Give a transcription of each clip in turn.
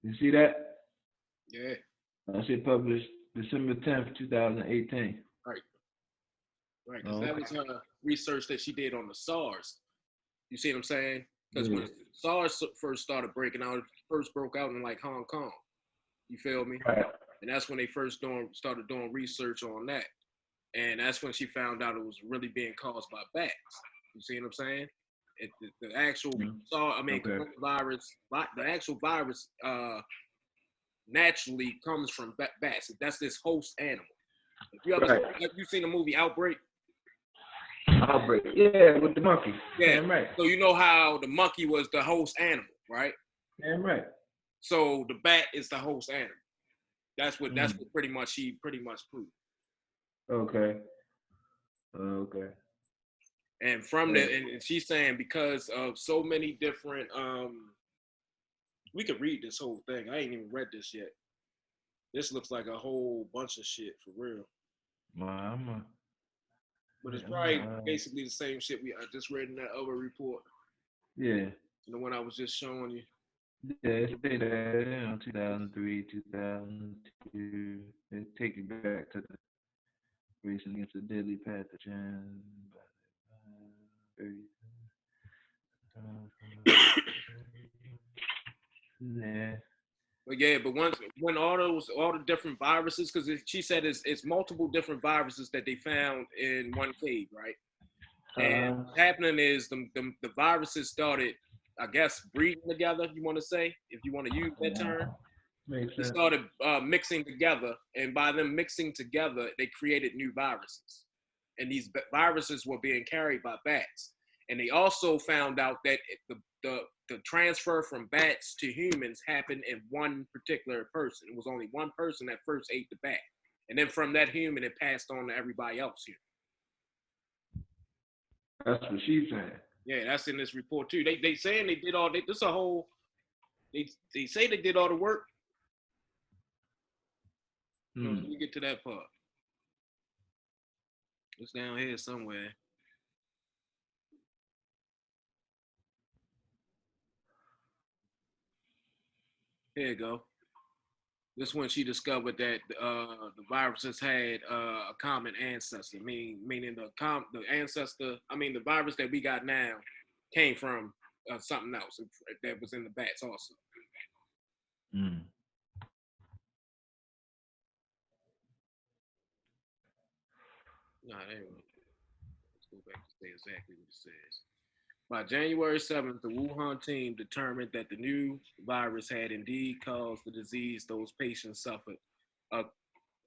You see that? Yeah, That shit published December 10th, 2018. right, right. Because Oh, that okay. was research that she did on the SARS. You see what I'm saying? Because Yeah. when SARS first started breaking out, it first broke out in like Hong Kong. You feel me? Right. And that's when they first started doing research on that. And that's when she found out it was really being caused by bats. You see what I'm saying? The actual Mm. SARS, I mean, Okay. coronavirus, the actual virus naturally comes from bats. That's this host animal. If you ever, Right. have you seen the movie Outbreak? Outbreak. Yeah, with the monkey. Yeah. Damn right. So you know how the monkey was the host animal, right? Damn right. So the bat is the host animal. That's Mm. what pretty much she pretty much proved. Okay. Okay. And from Uh, that, and she's saying because of so many different, we could read this whole thing. I ain't even read this yet. This looks like a whole bunch of shit for real. I'm But it's I'm probably basically the same shit I just read in that other report, yeah. the one I was just showing you. Yeah, it say that, 2003, 2002. They take you back to the racing against the deadly pathogen. Yeah. But yeah, but once when all the different viruses, because she said it's multiple different viruses that they found in one cave, right? And Uh, what's happening is the viruses started, I guess, breeding together. You want to say, if you want to use that term, makes they sense. started mixing together, and by them mixing together, they created new viruses, and these viruses were being carried by bats. And they also found out that the transfer from bats to humans happened in one particular person. It was only one person that first ate the bat, and then from that human, it passed on to everybody else here. That's what she's saying. Yeah, that's in this report too. They saying they did all. This a whole. They say they did all the work. No, let Hmm. me get to that part. It's down here somewhere. Here you go. This when she discovered that the viruses had a common ancestor, meaning the ancestor. I mean, the virus that we got now came from something else that was in the bats also. Hmm. No, let's go back to say exactly what it says. By January 7th, the Wuhan team determined that the new virus had indeed caused the disease those patients suffered. A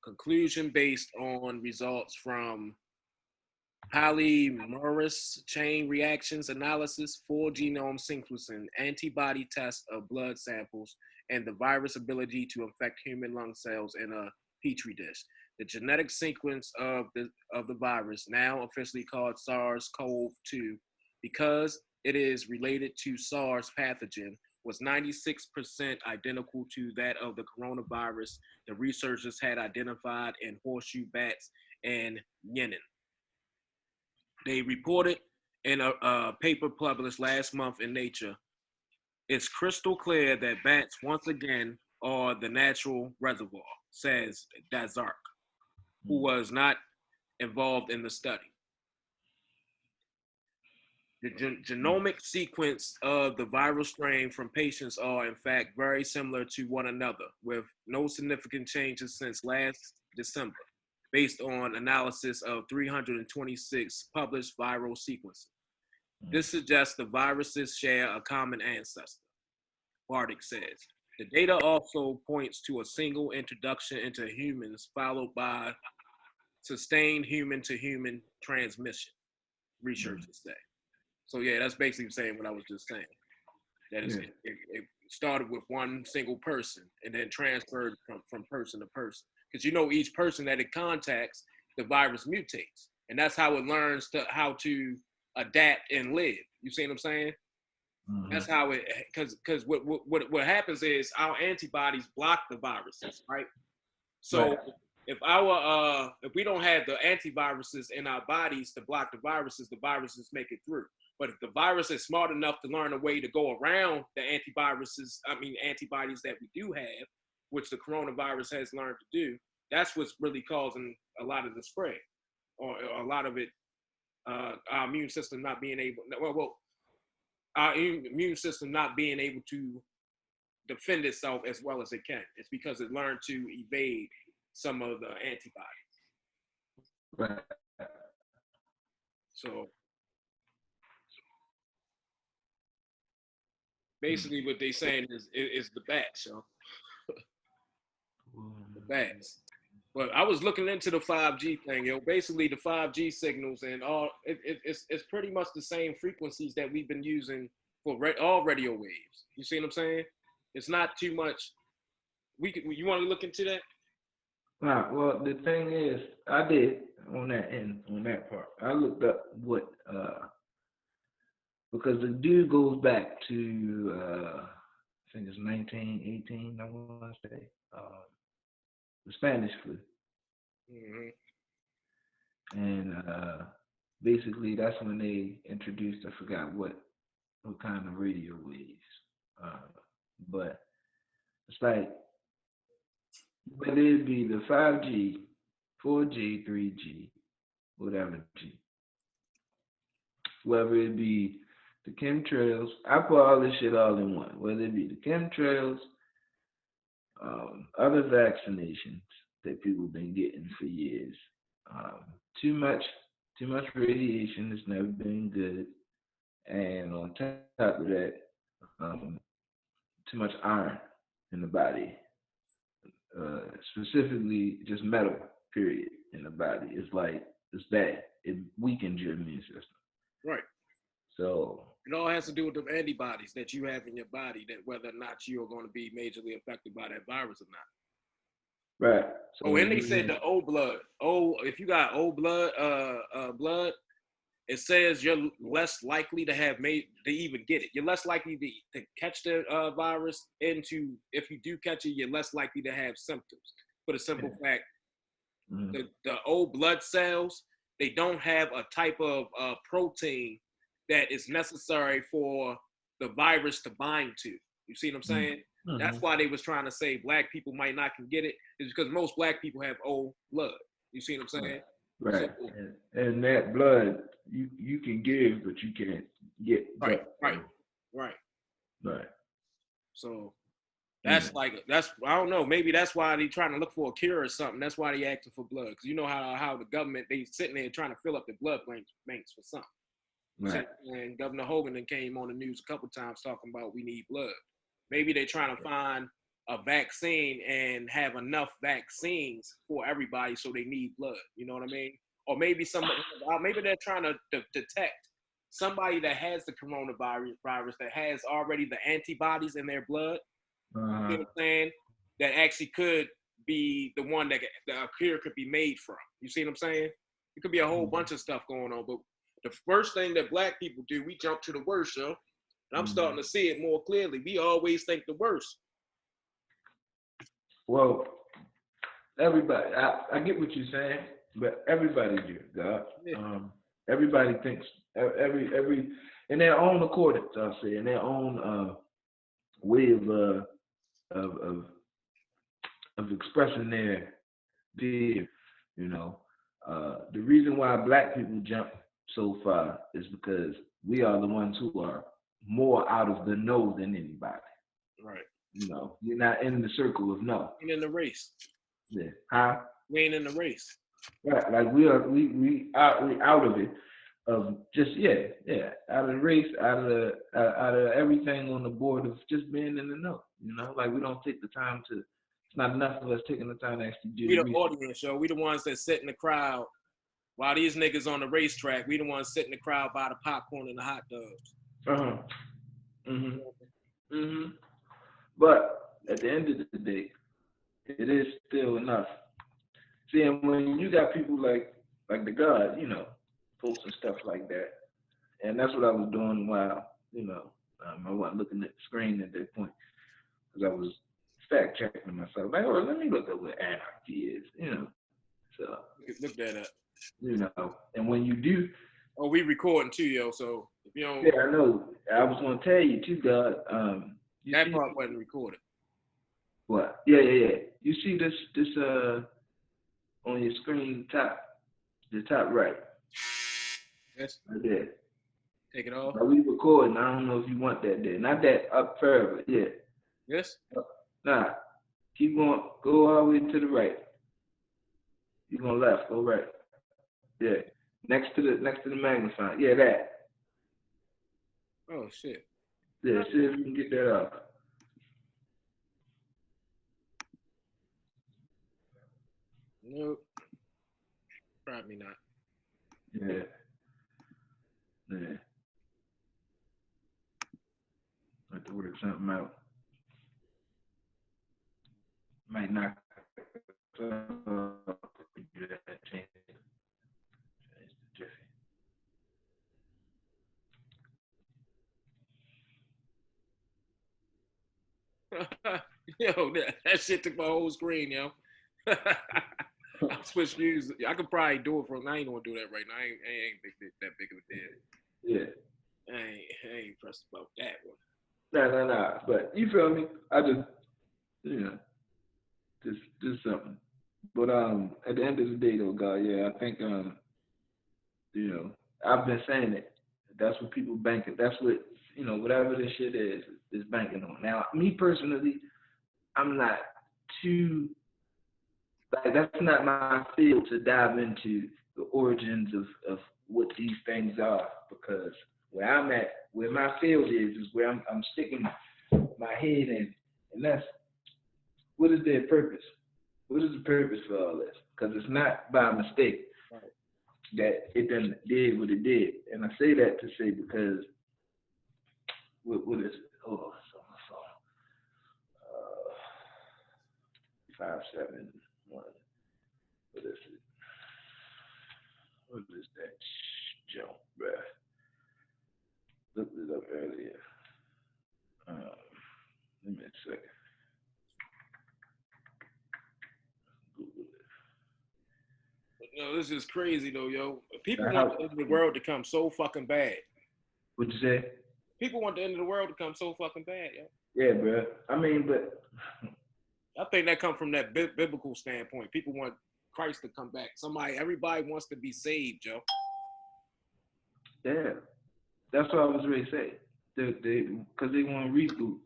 conclusion based on results from polymerase chain reactions analysis, full genome sequencing, antibody tests of blood samples, and the virus ability to infect human lung cells in a petri dish. The genetic sequence of the virus, now officially called SARS-CoV-2, because it is related to SARS pathogen, was 96% identical to that of the coronavirus the researchers had identified in horseshoe bats and Yenin. They reported in a paper published last month in Nature. It's crystal clear that bats once again are the natural reservoir, says Dazark, who Hmm. was not involved in the study. The genomic sequence of the viral strain from patients are, in fact, very similar to one another, with no significant changes since last December, based on analysis of 326 published viral sequences. Hmm. This suggests the viruses share a common ancestor, Bardick says. The data also points to a single introduction into humans, followed by sustained human to human transmission, Hmm. researchers say. So, yeah, that's basically saying what I was just saying. That is, Yeah. it started with one single person and then transferred from person to person. Because you know, each person that it contacts, the virus mutates. And that's how it learns how to adapt and live. You see what I'm saying? Hmm. That's how it because what happens is our antibodies block the viruses, right? Right. So if we don't have the antiviruses in our bodies to block the viruses make it through. But if the virus is smart enough to learn a way to go around the antibodies that we do have, which the coronavirus has learned to do, that's what's really causing a lot of the spread, or a lot of it. Our immune system not being able, our immune system not being able to defend itself as well as it can. It's because it learned to evade some of the antibodies. Right. So basically, what they saying is the bats, yo. The bats. But I was looking into the 5G thing, yo. Basically, the 5G signals and all, it's pretty much the same frequencies that we've been using for all radio waves. You see what I'm saying? It's not too much. You want to look into that? Right. Well, the thing is, I did on that end, on that part. I looked up what because the dude goes back to I think it's 1918. I want to say the Spanish flu, Mm-hmm. and basically that's when they introduced. I forgot what kind of radio waves, but it's like whether it be the 5G, 4G, 3G, whatever G, whether it be the chemtrails. I put all this shit all in one. Whether it be the chemtrails, other vaccinations that people have been getting for years. Um, too much radiation has never been good, and on top of that, um, too much iron in the body, specifically just metal. Period in the body. It's bad. It weakens your immune system. Right. So it all has to do with the antibodies that you have in your body, that whether or not you are going to be majorly affected by that virus or not. Right. So and they said the O blood. If you got O blood, blood, it says you're less likely to even get it. You're less likely to catch the virus. If you do catch it, you're less likely to have symptoms. For the simple fact, the O blood cells, they don't have a type of protein that is necessary for the virus to bind to. You see what I'm saying? Mm-hmm. That's why they was trying to say black people might not can get it, is because most black people have O blood. You see what I'm saying? Right. So, and that blood you can give, but you can't get. Right. So that's I don't know. Maybe that's why they trying to look for a cure or something. That's why they asking for blood, because you know how the government, they sitting there trying to fill up the blood banks for something. Right. And Governor Hogan then came on the news a couple times talking about we need blood. Maybe they're trying to find a vaccine and have enough vaccines for everybody, so they need blood. You know what I mean? Or maybe maybe they're trying to detect somebody that has the coronavirus that has already the antibodies in their blood. You know what I'm saying? That actually could be the one that a cure could be made from. You see what I'm saying? It could be a whole bunch of stuff going on, but the first thing that black people do, we jump to the worst, yo. And I'm starting to see it more clearly. We always think the worst. Well, everybody, I get what you're saying, but everybody do, God. Yeah. Everybody thinks every in their own accordance, I'll say, in their own way of expressing their view. You know, the reason why black people jump so far is because we are the ones who are more out of the know than anybody. Right. You know, you're not in the circle of know. You're in the race. Yeah. Huh? We ain't in the race. Right. Like we out of it. Of just out of the race, out of everything on the board of just being in the know. You know, like we don't take the time to. It's not enough of us taking the time to actually do. We the audience, yo. We the ones that sit in the crowd while these niggas on the racetrack. We the ones sitting in the crowd by the popcorn and the hot dogs. But at the end of the day, it is still enough. See, and when you got people like the God, you know, posting stuff like that, and that's what I was doing while, you know, I wasn't looking at the screen at that point because I was fact checking myself. Like, oh, let me look up what anarchy is, you know. So look that up. You know, and when you do. Oh, we recording too, yo. So if You know, Yeah, I know. I was gonna tell you too, God. You that see part wasn't recorded. what? Yeah. You see this on your screen the top right. Yes. Right there. Take it off. Are we recording? I don't know if you want that there. Not that up further. Yeah. Yes. Nah. Keep going. Go all the way to the right. You go left. Go right. Yeah. Next to the magnifying. Yeah, that. Oh shit. Yeah. See if you can get that up. Nope. Probably not. Yeah. Yeah. Have to work something out. Might not. Change the jiffy. Yo, that shit took my whole screen, yo. I switched views. I could probably do it from. I ain't gonna do that right now. I ain't that big of a deal. Yeah. I ain't pressed about that one. Nah. But you feel me? I just, you know, just something. But at the end of the day, though, God, yeah, I think you know, I've been saying it. That's what people banking. That's what whatever this shit is banking on. Now, me personally, I'm not too like that's not my field to dive into the origins of what these things are because where I'm at, where my field is where I'm sticking my head in, and that's what is their purpose? What is the purpose for all this? Because it's not by mistake that it done did what it did, and I say that to say because what is it? Hold on, it's on my phone. 571. What is it? What is that jump, bruh? Looked it up earlier. Let me a second. Google it. No, this is crazy though, yo. People want the end of the world to come so fucking bad. What'd you say? People want the end of the world to come so fucking bad, yo. Yeah, bro. I mean, but I think that comes from that biblical standpoint. People want Christ to come back. Everybody wants to be saved, yo. Yeah, that's what I was ready to say. Because they want to reboot,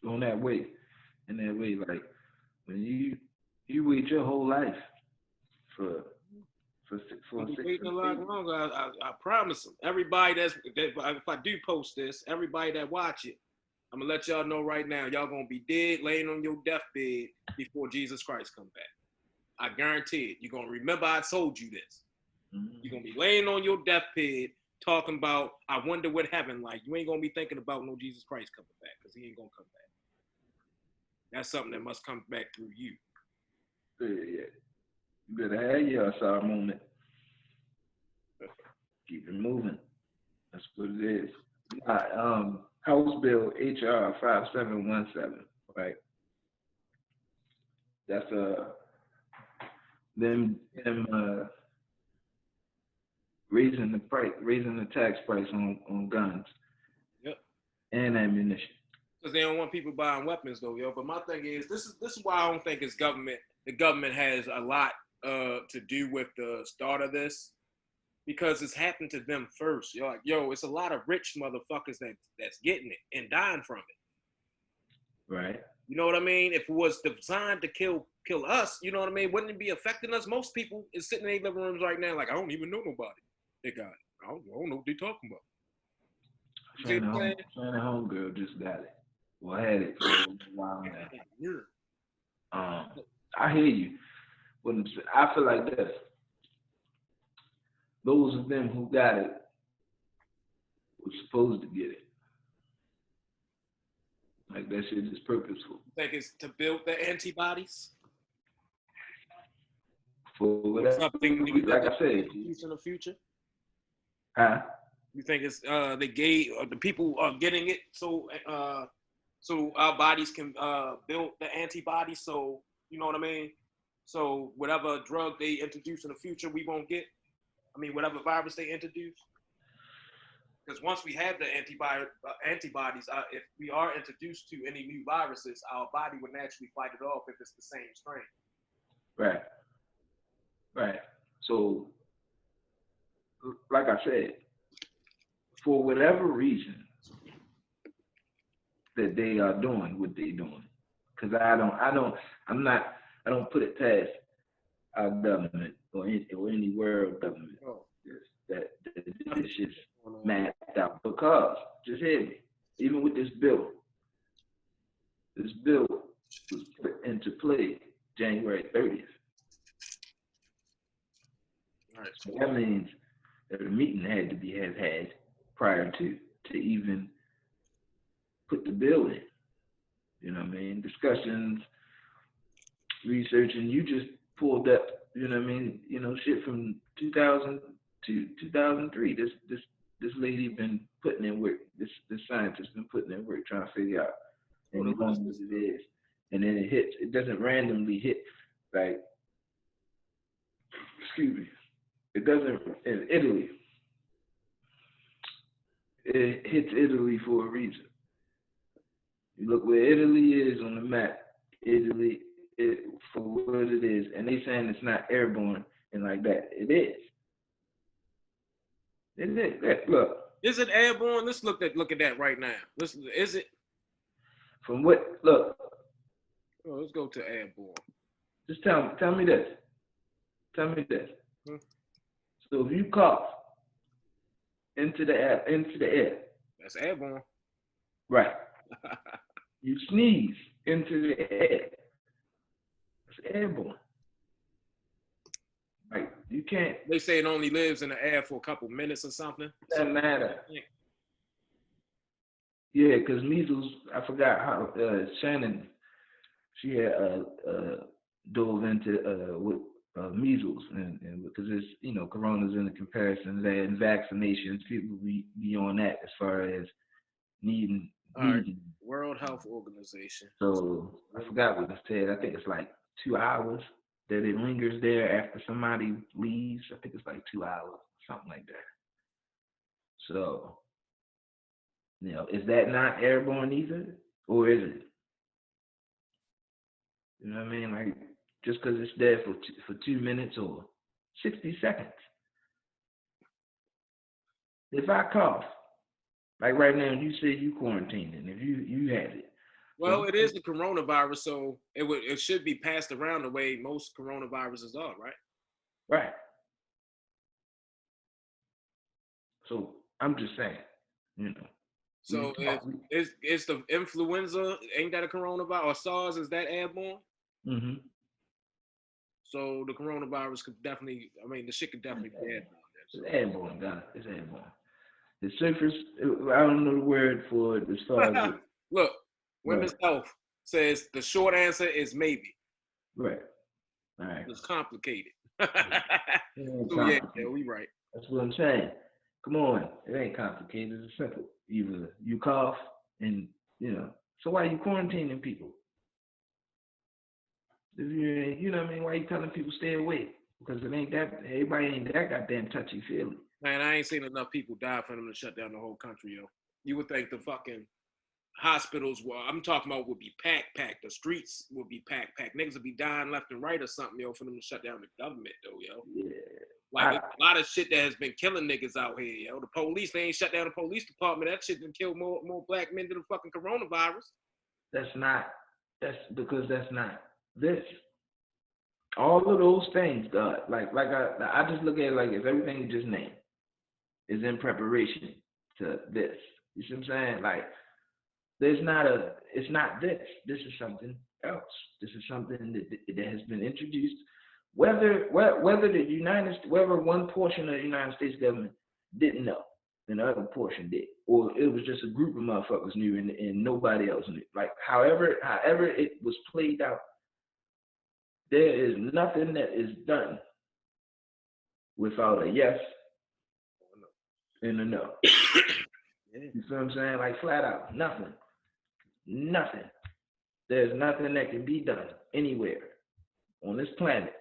going that way, in that way. Like when you wait your whole life for waiting a lot longer. I promise them. Everybody that if I do post this, everybody that watch it, I'm gonna let y'all know right now. Y'all gonna be dead, laying on your deathbed before Jesus Christ come back. I guarantee it. You're gonna remember I told you this. Mm-hmm. You're gonna be laying on your deathbed talking about, I wonder what heaven like. You ain't gonna be thinking about no Jesus Christ coming back because he ain't gonna come back. That's something that must come back through you. Yeah. You better have your sorrow moment. Keep it moving. That's what it is. House Bill HR 5717, right? That's them raising the tax price on guns. Yep. And ammunition. Because they don't want people buying weapons though, yo. But my thing is, this is why I don't think it's government. The government has a lot to do with the start of this. Because it's happened to them first. You're like, yo, it's a lot of rich motherfuckers that's getting it and dying from it. Right. You know what I mean? If it was designed to kill us, you know what I mean? Wouldn't it be affecting us? Most people is sitting in their living rooms right now like, I don't even know nobody. They got it. I don't know what they're talking about. China homegirl just got it. Well, had it for a while now. I hear you. But I feel like this. Those of them who got it were supposed to get it. Like that shit is purposeful. You think it's to build the antibodies? For whatever. Something like I said. In the future? Huh? You think it's the people are getting it so our bodies can build the antibodies, so you know what I mean? So whatever drug they introduce in the future we won't get? whatever virus they introduce. Because once we have the antibodies, if we are introduced to any new viruses, our body would naturally fight it off if it's the same strain. Right. Right. So, like I said, for whatever reason that they are doing what they're doing, because I don't put it past our government or any world government that this is mapped out. Because, just hear me, even with this bill was put into play January 30th. Right. So that means that a meeting had to be had prior to even put the bill in. You know what I mean? Discussions, researching. You just pulled up, you know what I mean? You know, shit from 2000 to 2003. This lady been putting in work. This scientist been putting in work trying to figure out and it is. And then it hits. It doesn't randomly hit. Like, excuse me. It doesn't in Italy. It hits Italy for a reason. You look where Italy is on the map. Italy, for what it is, and they saying it's not airborne and like that. It is. It is. Look. Is it airborne? Let's look at that right now. Is it? From what? Look. Oh, let's go to airborne. Just tell me this. Tell me this. So if you cough into the air. That's airborne. Right. You sneeze into the air. It's airborne. Right. You can't. They say it only lives in the air for a couple minutes or something. Doesn't matter. Yeah, because measles, I forgot how Shannon, she had dove into with measles, and because it's, you know, corona's in the comparison there, and vaccinations, people be on that as far as needing. Right. World Health Organization. So I forgot what it said. I think it's like 2 hours that it lingers there after somebody leaves. I think it's like 2 hours, something like that. So, you know, is that not airborne either? Or is it? You know what I mean? Like, just because it's there for 2 minutes or 60 seconds. If I cough, like right now, you say you quarantining, if you had it. Well, it is the coronavirus, so it should be passed around the way most coronaviruses are, right? Right. So I'm just saying, you know. So is the influenza, ain't that a coronavirus, or SARS, is that airborne? Mm-hmm. So the coronavirus could definitely, the shit could definitely be airborne. It's airborne, God. It's airborne. The surface, I don't know the word for it as far as Look, Women's Health says the short answer is maybe. Right. All right. It's complicated. Yeah, we right. That's what I'm saying. Come on, it ain't complicated. It's simple. Either you cough and, you know, so why are you quarantining people? If you know what I mean? Why are you telling people stay away? Because everybody ain't that goddamn touchy-feely. Man, I ain't seen enough people die for them to shut down the whole country, yo. You would think the fucking hospitals, I'm talking about, would be packed. The streets would be packed. Niggas would be dying left and right or something, yo, for them to shut down the government, though, yo. Yeah. Like, a lot of shit that has been killing niggas out here, yo. The police, they ain't shut down the police department. That shit done killed more black men than the fucking coronavirus. That's because that's not this. All of those things, God, like I just look at it like if everything you just named is in preparation to this. You see what I'm saying? Like, it's not this. This is something else. This is something that has been introduced. Whether one portion of the United States government didn't know, and the other portion did, or it was just a group of motherfuckers knew and nobody else knew. Like, however it was played out, there is nothing that is done without a yes and a no. You see what I'm saying? Like, flat out, nothing. There's nothing that can be done anywhere on this planet,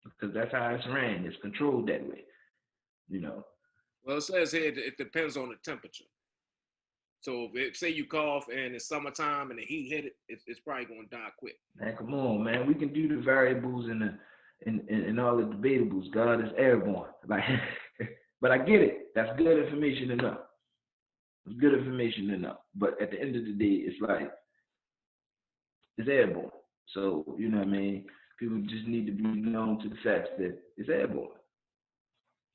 because that's how it's ran. It's controlled that way. you know. Well, it says here it depends on the temperature. So say you cough and it's summertime and the heat hit it, it's probably gonna die quick. Man, come on, man. We can do the variables and all the debatables. God is airborne. Like, but I get it. That's good information enough. It's good information enough. But at the end of the day, it's like it's airborne. So you know what I mean. People just need to be known to the facts that it's airborne.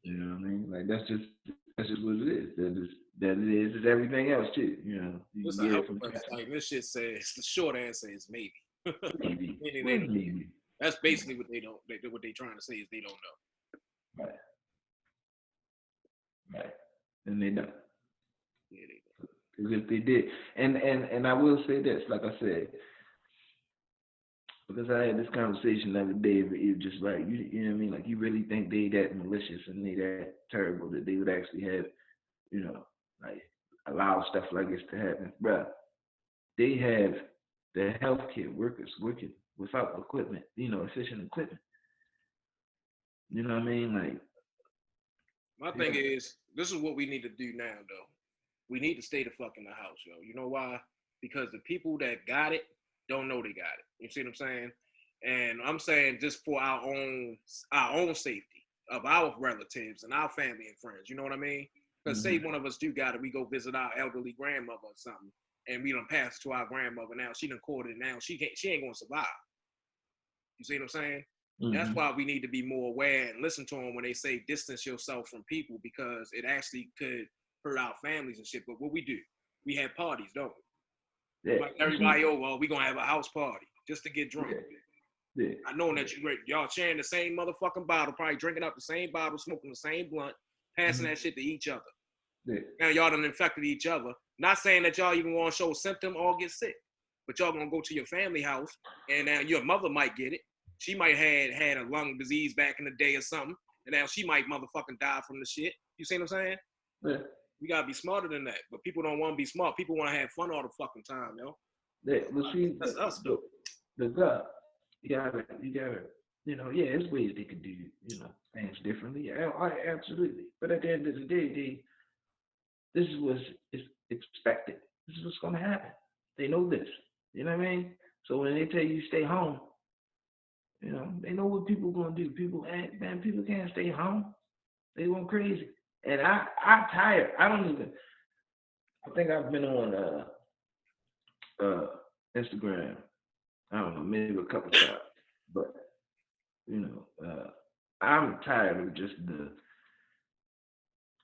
You know what I mean? Like that's just what it is. That it is. It's everything else too. You know, you This can a get health it from website. This shit says the short answer is maybe. maybe. Meaning What they is don't. maybe? That's basically what they don't. What they trying to say is they don't know. Right. Right. And they don't. Yeah, they don't. Because if they did, and I will say this, like I said, because I had this conversation the other day, but you just like you know what I mean, like you really think they that malicious and they that terrible that they would actually have, you know, like allow stuff like this to happen, bruh. They have the healthcare workers working without equipment, you know, efficient equipment. You know what I mean? Like, My thing yeah, is, this is what we need to do now, though. We need to stay the fuck in the house, yo. You know why? Because the people that got it don't know they got it. You see what I'm saying? And I'm saying just for our own safety of our relatives and our family and friends. You know what I mean? Because say mm-hmm, one of us do got it, we go visit our elderly grandmother or something, and we don't pass it to our grandmother. Now she done caught it. Now she ain't gonna survive. You see what I'm saying? That's mm-hmm, why we need to be more aware and listen to them when they say distance yourself from people because it actually could hurt our families and shit. But what we do, we have parties, don't we? yeah, Invite everybody over. Oh, we gonna have a house party just to get drunk. yeah, yeah, I know that y'all sharing the same motherfucking bottle, probably drinking out the same bottle, smoking the same blunt, passing mm-hmm, that shit to each other. yeah, Now y'all done infected each other. Not saying that y'all even want to show a symptom or get sick, but y'all gonna go to your family house and now your mother might get it. She might had a lung disease back in the day or something, and now she might motherfucking die from the shit. You see what I'm saying? yeah, We gotta be smarter than that. But people don't want to be smart. People want to have fun all the fucking time, yo. yeah. But see, That's us the, though. the God, you gotta, you know, yeah, there's ways they could do, you know, things differently. Yeah, absolutely. But at the end of the day, this is what's is expected. This is what's gonna happen. They know this. You know what I mean? So when they tell you stay home, you know, they know what people gonna do. People, man, people can't stay home. They going crazy. And I tired. I don't even. I think I've been on uh Instagram. I don't know, maybe a couple times, but you know, I'm tired of just the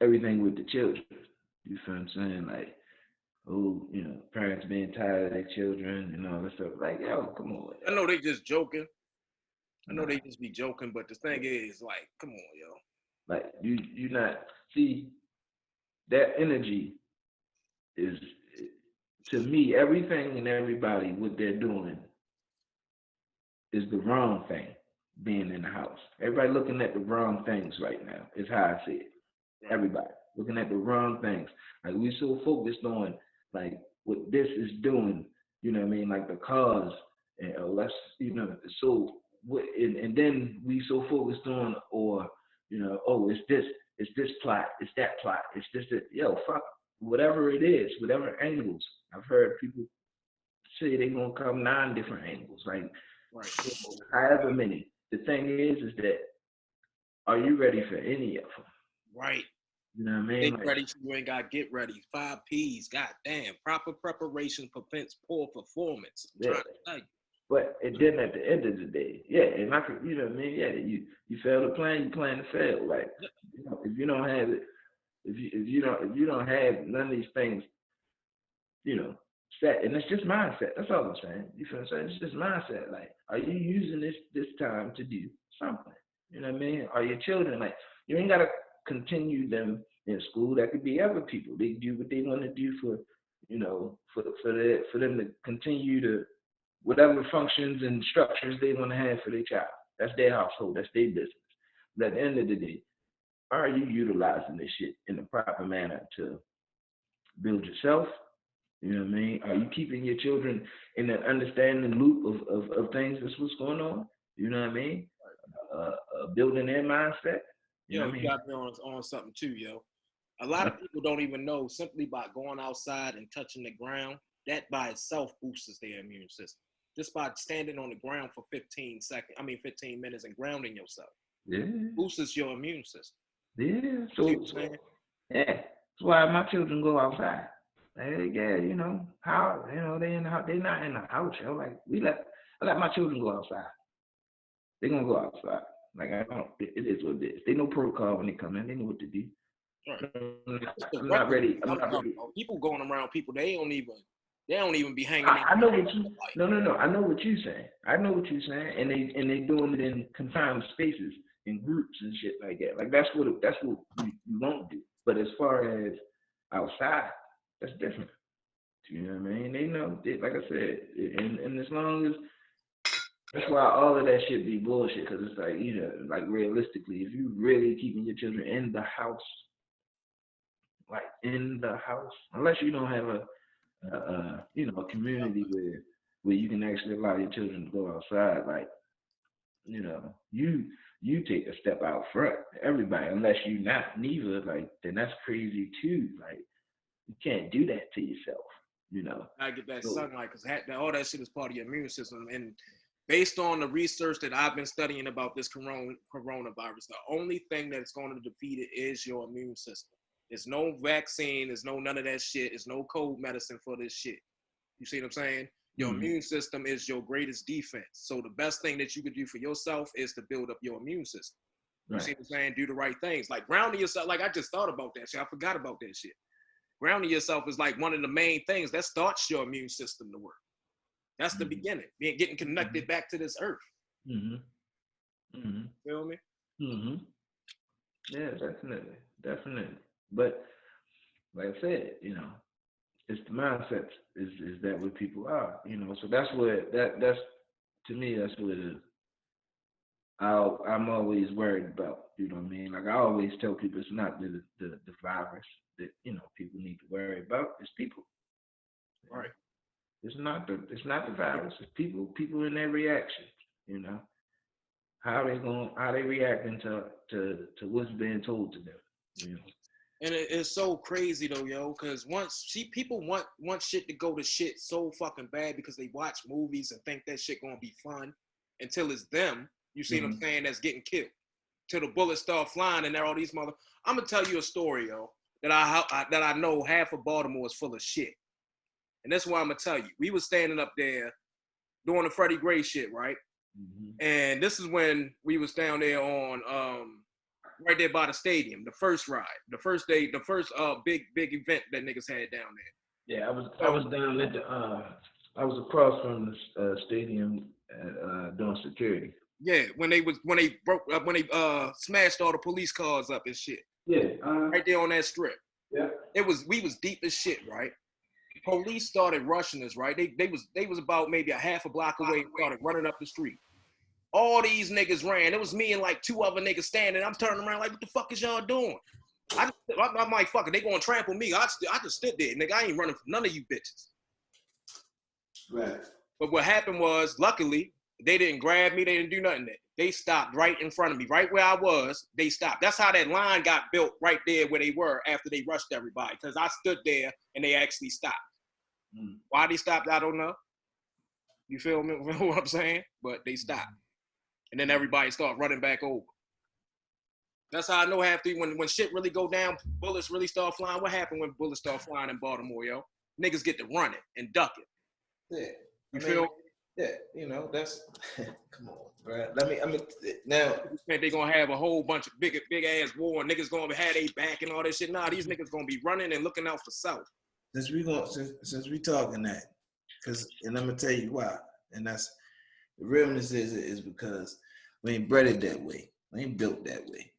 everything with the children. You feel what I'm saying? Like, oh, you know, parents being tired of their children and all that stuff. Like, yo, come on, I yo. know they just joking. I know Nah, they just be joking, but the thing is, like, come on, yo. like you not see that energy is to me everything and everybody what they're doing is the wrong thing. Being in the house, everybody looking at the wrong things right now. Is how I see it. Right. Everybody looking at the wrong things. Like we so focused on like what this is doing, you know what I mean? Like the cause and let's you know, so what and then we so focused on or you know, oh it's this plot, it's that plot, it's this it. Yo, fuck whatever it is, whatever angles. I've heard people say they're gonna come 9 different angles, like Right. however many. The thing is that are you ready for any of them? Right. You know what I mean? Stay Like, ready so you ain't got to get ready. 5 P's. God damn. Proper preparation prevents poor performance. I'm yeah. trying to tell you. But and then at the end of the day, yeah, and I could, you know what I mean? Yeah, you fail to plan, you plan to fail. Like, you know, if you don't have it, if you don't have none of these things, you know, set, and it's just mindset. That's all I'm saying. You feel what I'm saying? It's just mindset. Like, are you using this time to do something? You know what I mean? Are your children like you ain't gotta continue them in school? That could be other people. They do what they want to do for, you know, for them to continue to whatever functions and structures they want to have for their child. That's their household. That's their business. But at the end of the day, are you utilizing this shit in the proper manner to build yourself? You know what I mean? Are you keeping your children in an understanding loop of things that's what's going on? You know what I mean? Building their mindset. You know Yo, what I you mean? got me on something too, yo. A lot of people don't even know simply by going outside and touching the ground, that by itself boosts their immune system. Just by standing on the ground for 15 minutes and grounding yourself Yeah, boosts your immune system. yeah. See So, what I'm saying? yeah, that's why my children go outside. Hey, yeah, you know how they in the house, they not in the house. Yo. Like I let my children go outside. They gonna go outside. Like I don't. It is what it is. They know protocol when they come in. They know what to do. Right. It's the I'm not reckless ready. I'm young not buck, ready. bro. People going around people they don't even be hanging out. I know what you. Like, No. I know what you're saying. I know what you're saying, and they doing it in confined spaces, in groups and shit like that. Like that's what you won't do. But as far as outside, that's different. You know what I mean? They know. Like I said, and as long as that's why all of that shit be bullshit. Because it's like like realistically, if you really keeping your children in the house, like in the house, unless you don't have a community where you can actually allow your children to go outside, like you take a step out front. Everybody, unless you not neither, like then that's crazy too. Like you can't do that to yourself, you know. I get that So sunlight because all that shit is part of your immune system. And based on the research that I've been studying about this coronavirus, the only thing that's going to defeat it is your immune system. There's no vaccine. There's no none of that shit. There's no cold medicine for this shit. You see what I'm saying? Your mm-hmm. immune system is your greatest defense. So the best thing that you could do for yourself is to build up your immune system. You Right. see what I'm saying? Do the right things. Like grounding yourself. Like I just thought about that shit. I forgot about that shit. Grounding yourself is like one of the main things that starts your immune system to work. That's the beginning. Getting connected back to this earth. Mm-hmm. Feel me? Mm-hmm. Yeah, definitely. But like I said, it's the mindset is that what people are, So that's what that's to me. That's what I'm always worried about. You know what I mean? Like I always tell people, it's not the virus that people need to worry about. It's people. Right. It's not the virus. It's people in their reactions. You know how they reacting to what's being told to them. You know. And it's so crazy though, yo, because people want shit to go to shit so fucking bad because they watch movies and think that shit gonna be fun until it's them. You see what I'm saying? That's getting killed. Till the bullets start flying and they're all these mother. I'm gonna tell you a story, yo, that I know half of Baltimore is full of shit, and that's why I'm gonna tell you. We was standing up there doing the Freddie Gray shit, right? And this is when we was down there on right there by the stadium, the first ride, the first day, the first big event that niggas had down there. Yeah, I was down at the I was across from the stadium doing security. Yeah, when they smashed all the police cars up and shit. Yeah, right there on that strip. Yeah. We was deep as shit, right? Police started rushing us, right? They was about maybe a half a block away and started running up the street. All these niggas ran. It was me and like two other niggas standing. I'm turning around like, what the fuck is y'all doing? I'm like, fuck it, they gonna trample me. I just stood there, nigga. I ain't running from none of you bitches. Right. But what happened was, luckily, they didn't grab me. They didn't do nothing. They stopped right in front of me, right where I was. They stopped. That's how that line got built right there where they were after they rushed everybody. Because I stood there and they actually stopped. Why they stopped, I don't know. You feel me? What I'm saying? But they stopped. And then everybody started running back over. That's how I know when shit really go down, bullets really start flying. What happened when bullets start flying in Baltimore, yo? Niggas get to running and ducking. Yeah. You feel? Yeah, that's come on, bro. Now they gonna have a whole bunch of big ass war. Niggas gonna have their back and all that shit. Nah, these niggas gonna be running and looking out for self. Since we talking that, and I'm gonna tell you why, and that's the realness is because we ain't bred it that way. We ain't built that way.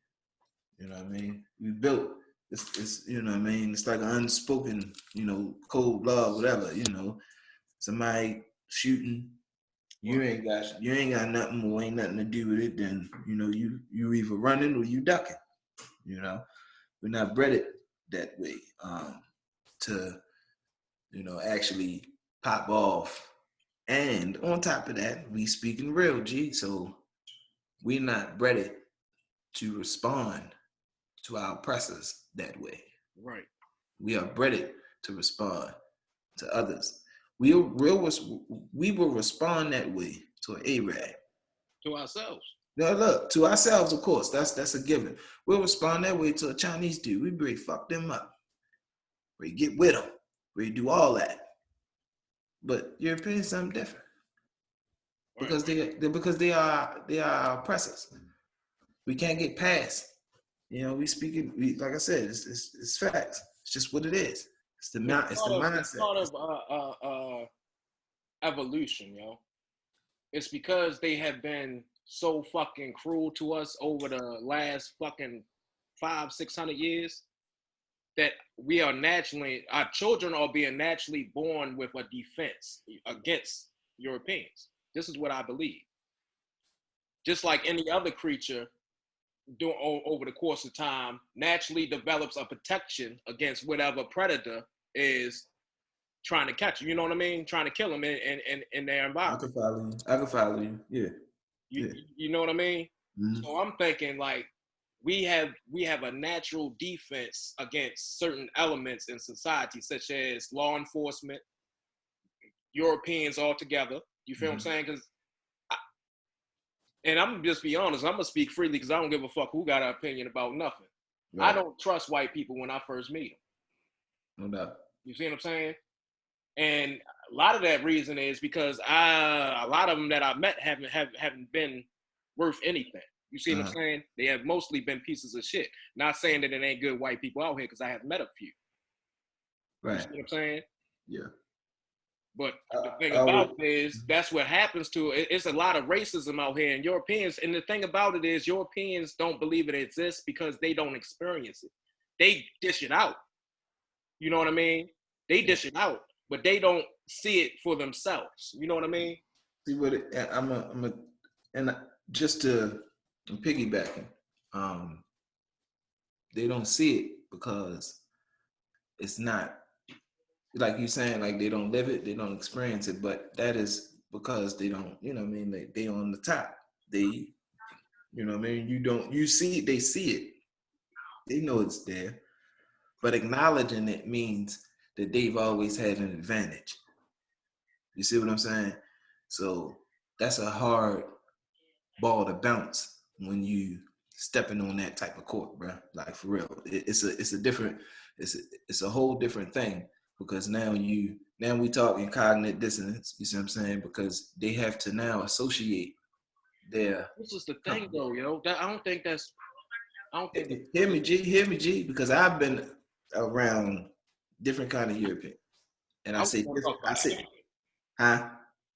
You know what I mean? We built it's you know what I mean. It's like an unspoken code law, whatever. Somebody shooting. You ain't got nothing more, ain't nothing to do with it. Then you either running or you ducking. We're not bred it that way. To actually pop off, and on top of that, we speaking real G. So we not bred it to respond to our oppressors that way. Right. We are bred to respond to others. We will respond that way to an Arab. To ourselves. Now look, to ourselves, of course, that's a given. We'll respond that way to a Chinese dude. We break fuck them up. We get with them. We do all that. But Europeans something different. Because they are oppressors. We can't get past. You know, like I said, it's facts. It's just what it is. It's the mindset. It's part of evolution, yo. It's because they have been so fucking cruel to us over the last fucking 500-600 years that our children are being naturally born with a defense against Europeans. This is what I believe. Just like any other creature over the course of time naturally develops a protection against whatever predator is trying to catch you. You know what I mean? Trying to kill them in their environment. I can follow you. Yeah. You know what I mean? Mm-hmm. So I'm thinking like we have a natural defense against certain elements in society, such as law enforcement, Europeans altogether. You feel what I'm saying? And I'm gonna just be honest, I'm gonna speak freely because I don't give a fuck who got an opinion about nothing. Right. I don't trust white people when I first meet them. No doubt. You see what I'm saying? And a lot of that reason is because a lot of them that I've met haven't been worth anything. You see what I'm saying? They have mostly been pieces of shit. Not saying that it ain't good white people out here because I have met a few. Right. You see what I'm saying? Yeah. But the thing about it is that's what happens to it. It's a lot of racism out here, and Europeans. And the thing about it is Europeans don't believe it exists because they don't experience it. They dish it out. You know what I mean? They dish it out, but they don't see it for themselves. You know what I mean? See what and just to piggybacking, they don't see it because it's not. Like you saying, like they don't live it, they don't experience it, but that is because they don't, you know what I mean? They on the top. They, you know what I mean? You see it, they see it. They know it's there. But acknowledging it means that they've always had an advantage. You see what I'm saying? So that's a hard ball to bounce when you stepping on that type of court, bro. Like for real. It's a whole different thing. Because now we talk in cognitive dissonance, you see what I'm saying? Because they have to now associate their. This is the thing, though, yo. I don't think. Hear me, G. Because I've been around different kind of European, and I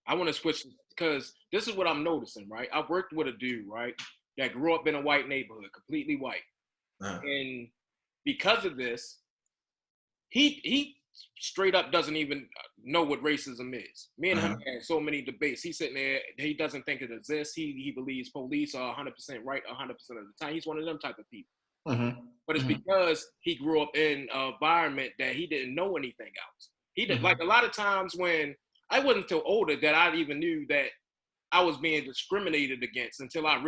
want to switch because this is what I'm noticing, right? I worked with a dude, right, that grew up in a white neighborhood, completely white, and because of this, he straight up doesn't even know what racism is. Me and him had so many debates. He's sitting there, he doesn't think it exists. He believes police are 100% right 100% of the time. He's one of them type of people. But it's because he grew up in an environment that he didn't know anything else. He did like a lot of times when I wasn't until older that I even knew that I was being discriminated against until I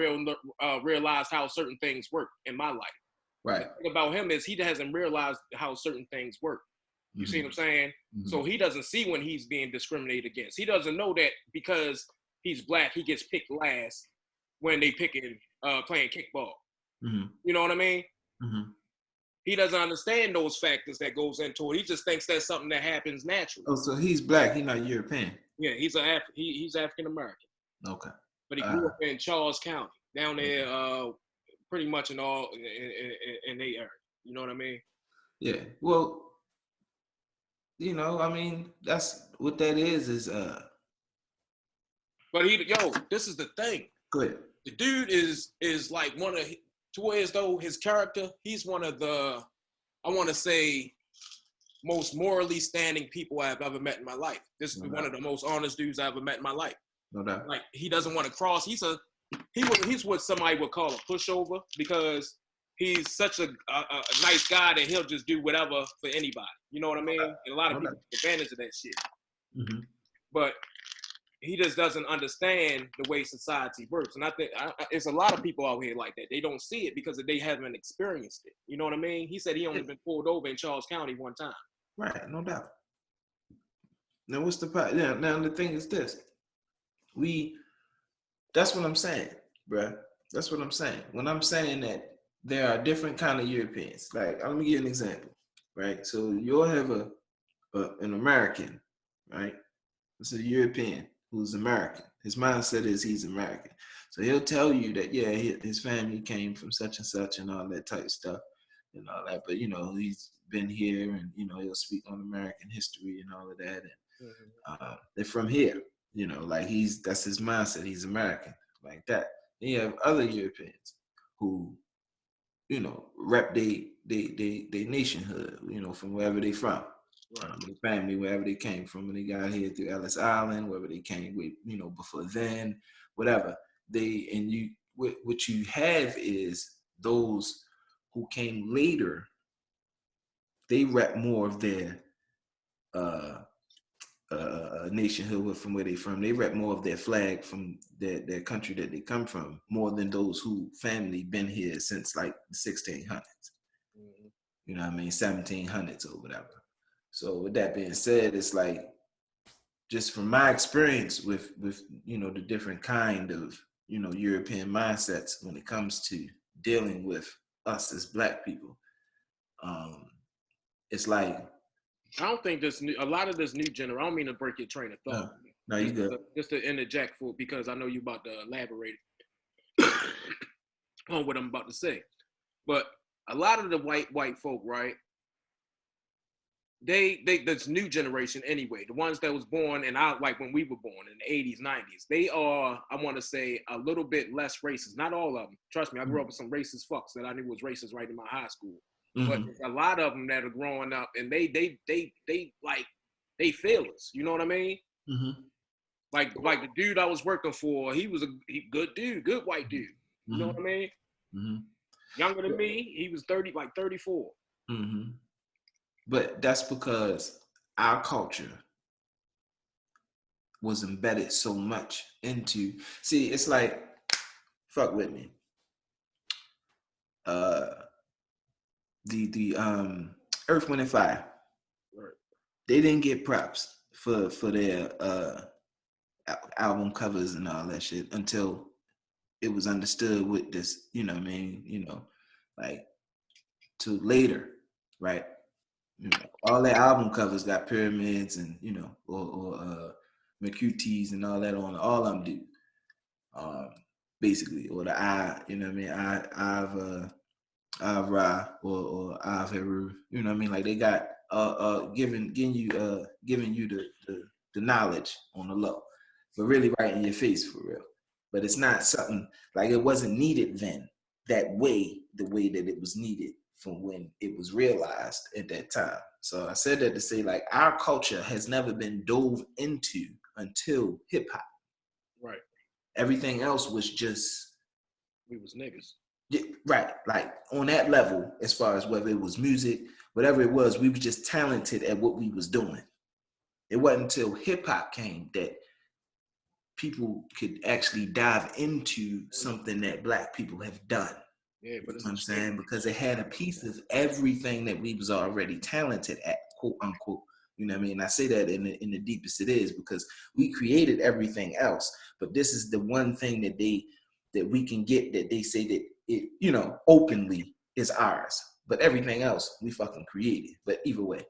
realized how certain things work in my life. Right. The thing about him is he hasn't realized how certain things work. You see what I'm saying? So he doesn't see when he's being discriminated against. He doesn't know that because he's black, he gets picked last when they playing kickball. You know what I mean? He doesn't understand those factors that goes into it. He just thinks that's something that happens naturally. Oh, so he's black. He's not European. Yeah, he's African American. Okay. But he grew up in Charles County, down there, pretty much in their area. You know what I mean? Yeah. Well, you know, I mean, that's what that is. But this is the thing. Go ahead. The dude is like to where as though his character, he's one of the, I want to say, most morally standing people I've ever met in my life. This is one of the most honest dudes I've ever met in my life. No doubt. Like he doesn't want to cross. He's what somebody would call a pushover because he's such a nice guy that he'll just do whatever for anybody. You know what I mean? And a lot of people take advantage of that shit. But he just doesn't understand the way society works. And I think it's a lot of people out here like that. They don't see it because they haven't experienced it. You know what I mean? He said he only been pulled over in Charles County one time. Right, no doubt. Now what's the part? Yeah, now the thing is this. That's what I'm saying, bruh. That's what I'm saying. When I'm saying that there are different kind of Europeans. Like, let me give you an example, right? So you'll have an American, right? It's a European who's American. His mindset is he's American. So he'll tell you that, yeah, his family came from such and such and all that type of stuff and all that. But, he's been here and, he'll speak on American history and all of that. And they're from here, like that's his mindset. He's American like that. Then you have other Europeans who, rep they nationhood, from wherever they from. Their family, wherever they came from, when they got here through Ellis Island, wherever they came with, before then, whatever. What you have is those who came later, they rep more of their nationhood from where they from. They rep more of their flag from their country that they come from, more than those who family been here since like the 1600s. Mm-hmm. You know what I mean? 1700s or whatever. So with that being said, it's like, just from my experience with the different kind of, European mindsets when it comes to dealing with us as Black people, it's like, I don't think a lot of this new generation, I don't mean to break your train of thought. No, you good. Just to interject because I know you about to elaborate on what I'm about to say. But a lot of the white folk, right? They this new generation anyway, the ones that was born and out like when we were born in the 80s, 90s, they are, I want to say, a little bit less racist. Not all of them. Trust me, I grew up with some racist fucks that I knew was racist right in my high school. Mm-hmm. But a lot of them that are growing up and they feel us. You know what I mean? Mm-hmm. Like the dude I was working for, he was a good dude, good white dude. You know what I mean? Mm-hmm. Younger than me, he was 34. Mm-hmm. But that's because our culture was embedded so much into. See, it's like, fuck with me. The Earth, Wind and Fire. Right. They didn't get props for their album covers and all that shit until it was understood with this, like to later, right? All their album covers got pyramids and or Mercuti's and all that on all of them do, basically, or the eye, I've Ra or I've Heru, like they got giving you the knowledge on the low, but really right in your face for real. But it's not something like it wasn't needed then the way that it was needed from when it was realized at that time. So I said that to say, like, our culture has never been dove into until hip hop. Right. Everything else was just, we was niggas. Yeah, right. Like on that level, as far as whether it was music, whatever it was, we were just talented at what we was doing. It wasn't until hip hop came that people could actually dive into something that Black people have done. Yeah, but you know what I'm saying? Because it had a piece of everything that we was already talented at, quote unquote. You know what I mean? I say that in the deepest it is, because we created everything else, but this is the one thing that we can get that they say that it, openly is ours. But everything else we fucking created. But either way.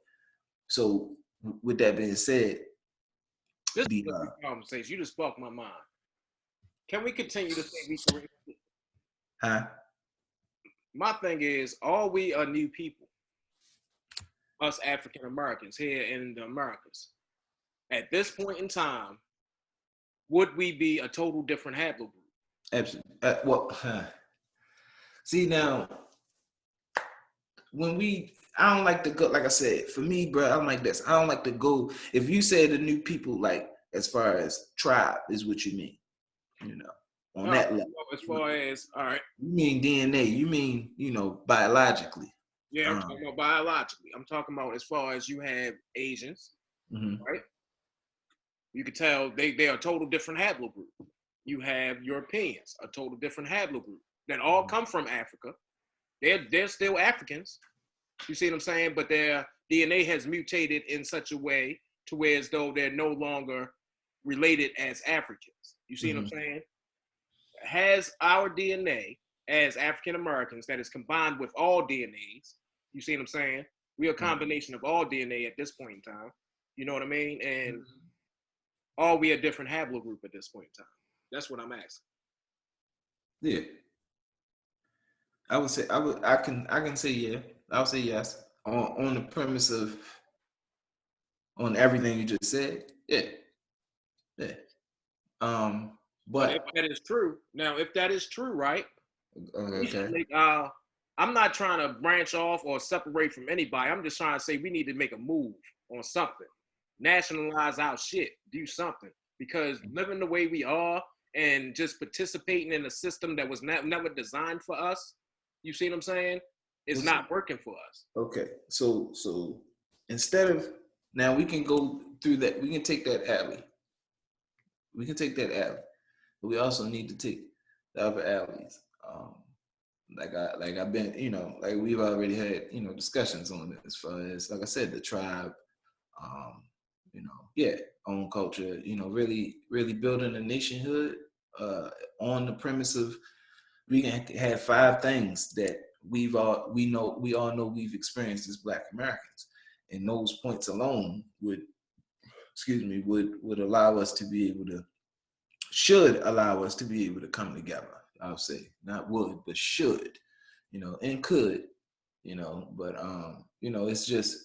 So with that being said, this is a conversation. You just sparked my mind. Can we continue to say we created? Huh? My thing is, are we a new people? Us African Americans here in the Americas. At this point in time, would we be a total different haplogroup? Absolutely. See now, I don't like to go, like I said, for me, bro, I'm like this. I don't like to go, if you say the new people, like, as far as tribe is what you mean, on that level. As far as, all right. You mean DNA, you mean, biologically. Yeah, I'm talking about biologically. I'm talking about as far as you have Asians, right? You could tell they are a total different haplogroup. You have Europeans, a total different haplogroup that all come from Africa. They're still Africans. You see what I'm saying? But their DNA has mutated in such a way to where as though they're no longer related as Africans. You see what I'm saying? Has our DNA as African Americans that is combined with all DNAs. You see what I'm saying? We're a combination of all DNA at this point in time. You know what I mean? And are we a different haplogroup at this point in time? That's what I'm asking. Yeah. I would say I can say yeah. I would say yes on the premise of on everything you just said. Yeah. Yeah. But if But that is true, now if that is true, right? We should okay. make I'm not trying to branch off or separate from anybody. I'm just trying to say we need to make a move on something. Nationalize our shit, do something. Because living the way we are and just participating in a system that was never designed for us, you see what I'm saying? It's not working for us. Okay. So instead of now we can go through that, we can take that alley. We can take that alley. But we also need to take the other alleys. Like I've been, like we've already had, discussions on it as far as, like I said, the tribe, own culture, really, really building a nationhood on the premise of we can have 5 things that we all know we've experienced as Black Americans, and those points alone would allow us to be able to come together. I'll say not would, but should, and could, but it's just,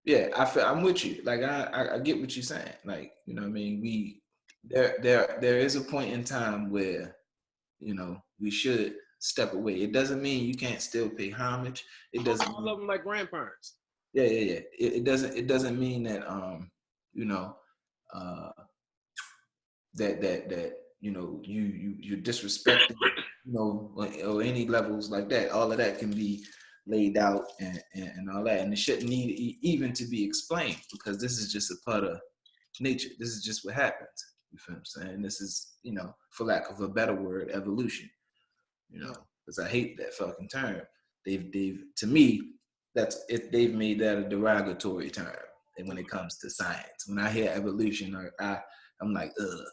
yeah, I'm with you. Like I get what you're saying. Like, what I mean, there is a point in time where, we should step away. It doesn't mean you can't still pay homage. It doesn't. I love them like grandparents. Yeah. It doesn't mean that that you're disrespecting, or any levels like that. All of that can be laid out and all that, and it shouldn't need even to be explained, because this is just a part of nature. This is just what happens. You feel what I'm saying? This is, for lack of a better word, evolution. Because I hate that fucking term. They've to me, that's it. They've made that a derogatory term. And when it comes to science, when I hear evolution, I'm like, ugh,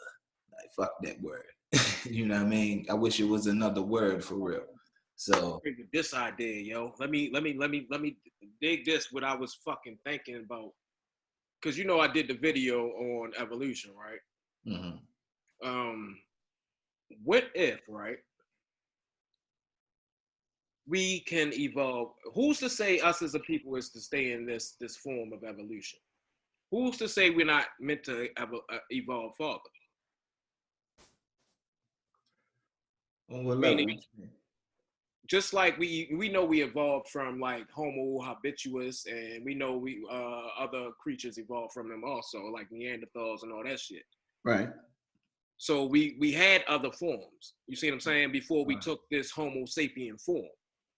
like fuck that word. You know what I mean? I wish it was another word for real. So this idea, yo, let me dig this. What I was fucking thinking about, because I did the video on evolution, right? What if, right? We can evolve. Who's to say us as a people is to stay in this form of evolution? Who's to say we're not meant to evolve further? On what level? Meaning, just like we know we evolved from like Homo habituus, and we know we other creatures evolved from them also, like Neanderthals and all that shit. Right. So we had other forms. You see what I'm saying? Before we took this Homo sapien form.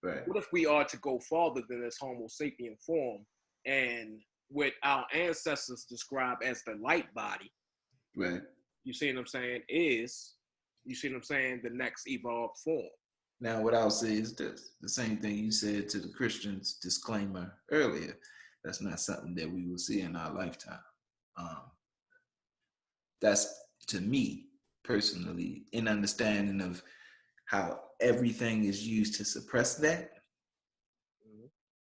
Right. What if we are to go farther than this Homo sapien form, and what our ancestors describe as the light body? Right. You see what I'm saying? The next evolved form. Now, what I'll say is this: the same thing you said to the Christians' disclaimer earlier. That's not something that we will see in our lifetime. That's, to me personally, in understanding of how everything is used to suppress that,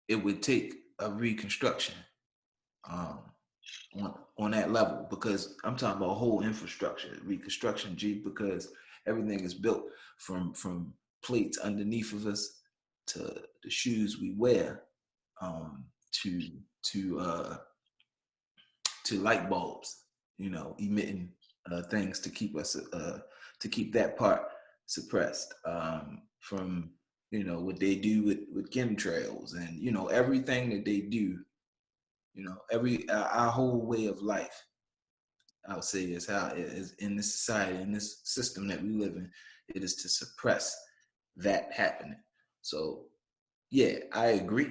it would take a reconstruction on that level, because I'm talking about whole infrastructure reconstruction, because everything is built from plates underneath of us to the shoes we wear, to light bulbs, emitting things to keep us to keep that part suppressed, from what they do with chemtrails, and everything that they do, our whole way of life, I would say, is how it is in this society, in this system that we live in. It is to suppress that happening. So yeah, I agree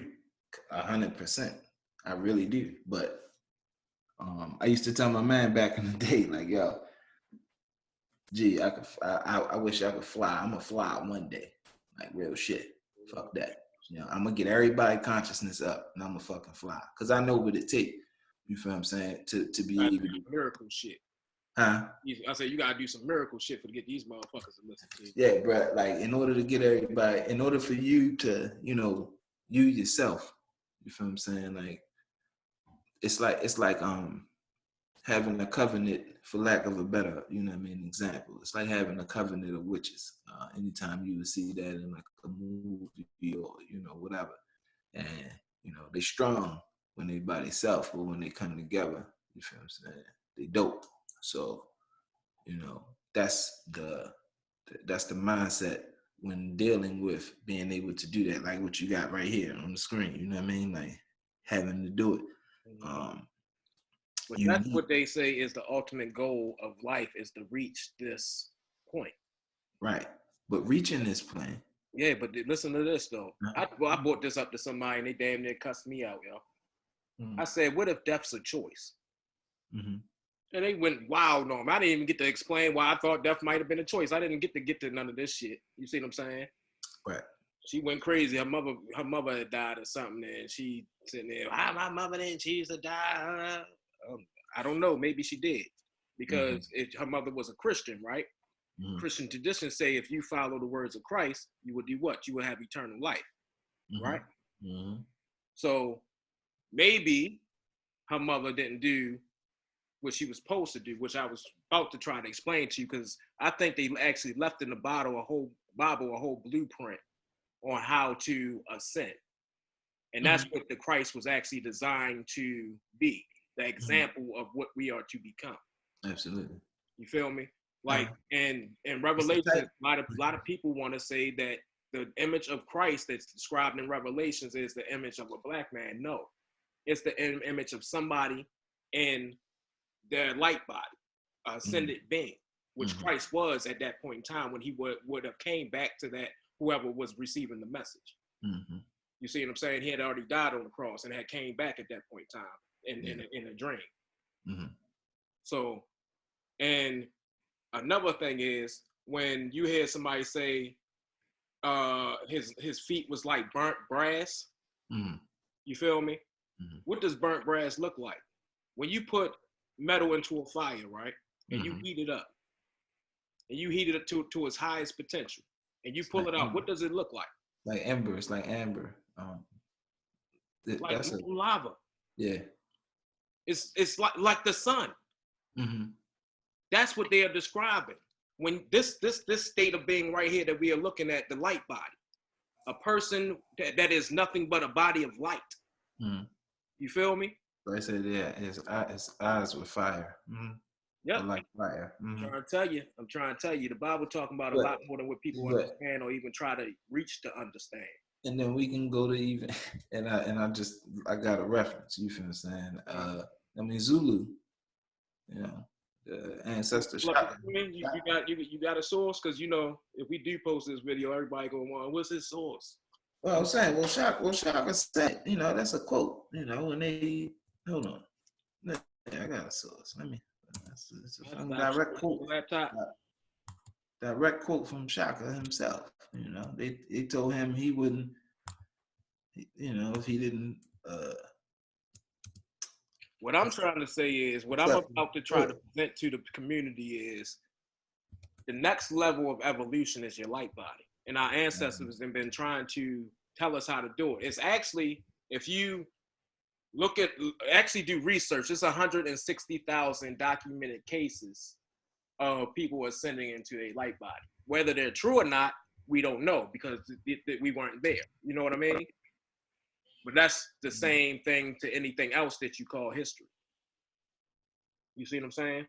100%. I really do. But I used to tell my man back in the day, like, yo, gee, I wish I could fly. I'm gonna fly one day, like real shit. Fuck that. You know, I'm gonna get everybody consciousness up, and I'm gonna fucking fly, cause I know what it take. You feel what I'm saying? To be able to, miracle shit. huh? I said you gotta do some miracle shit to get these motherfuckers to listen to you. Yeah, bro. Like, in order to get everybody, in order for you to, you know, you yourself. You feel what I'm saying? Like, it's like having a covenant, for lack of a better, you know what I mean, example. It's like having a covenant of witches. Anytime you would see that in like a movie or, you know, whatever. And, you know, they strong when they by themselves, but when they come together, you feel what I'm saying? They dope. So, you know, that's the mindset when dealing with being able to do that, like what you got right here on the screen, you know what I mean? Like having to do it. But that's what they say is the ultimate goal of life, is to reach this point. Right. But reaching this point. Yeah, but listen to this though. I brought this up to somebody and they damn near cussed me out, yo. I said, what if death's a choice? And they went wild on me. I didn't even get to explain why I thought death might have been a choice. I didn't get to none of this shit. You see what I'm saying? Right. She went crazy. Her mother had died or something, and she sitting there, my mother didn't choose to die. I don't know. Maybe she did, because her mother was a Christian, right? Christian traditions say if you follow the words of Christ, you would do what? You would have eternal life, right? So maybe her mother didn't do what she was supposed to do, which I was about to try to explain to you, because I think they actually left in the Bible a whole blueprint on how to ascend. And that's what the Christ was actually designed to be, the example of what we are to become. Absolutely. You feel me? Like, in Revelation, a lot of people want to say that the image of Christ that's described in Revelations is the image of a black man. No, it's the image of somebody in their light body, ascended being, which Christ was at that point in time when he would have came back to that whoever was receiving the message. You see what I'm saying? He had already died on the cross and had came back at that point in time in a dream. So, and another thing is when you hear somebody say his feet was like burnt brass, you feel me? What does burnt brass look like? When you put metal into a fire, right, and you heat it up, and you heat it up to its highest potential, and you pull it out, what does it look like? Like ember. It's like amber. Like lava. Yeah. It's like the sun. That's what they are describing. When this state of being right here that we are looking at, the light body, a person that is nothing but a body of light. You feel me? So I said, yeah, his eyes were fire. Yeah, like fire. I'm trying to tell you, the Bible talking about a lot more than what people understand or even try to reach to understand. And then we can go to even, and I got a reference. You feel what I'm saying? I mean Zulu, you know, the ancestor. You got a source, because you know if we do post this video, everybody going on. What's his source? Well, I'm saying, Shaka said, you know, that's a quote. You know, when they hold on, yeah, I got a source. Let me. It's a direct quote. Direct quote from Shaka himself. You know, they told him he wouldn't. You know, if he didn't. What I'm trying to say is, what I'm about to try to present to the community is, the next level of evolution is your light body, and our ancestors have been trying to tell us how to do it. It's actually, if you do research, it's 160,000 documented cases of people ascending into a light body. Whether they're true or not, we don't know, because we weren't there. You know what I mean? But that's the same thing to anything else that you call history. You see what I'm saying?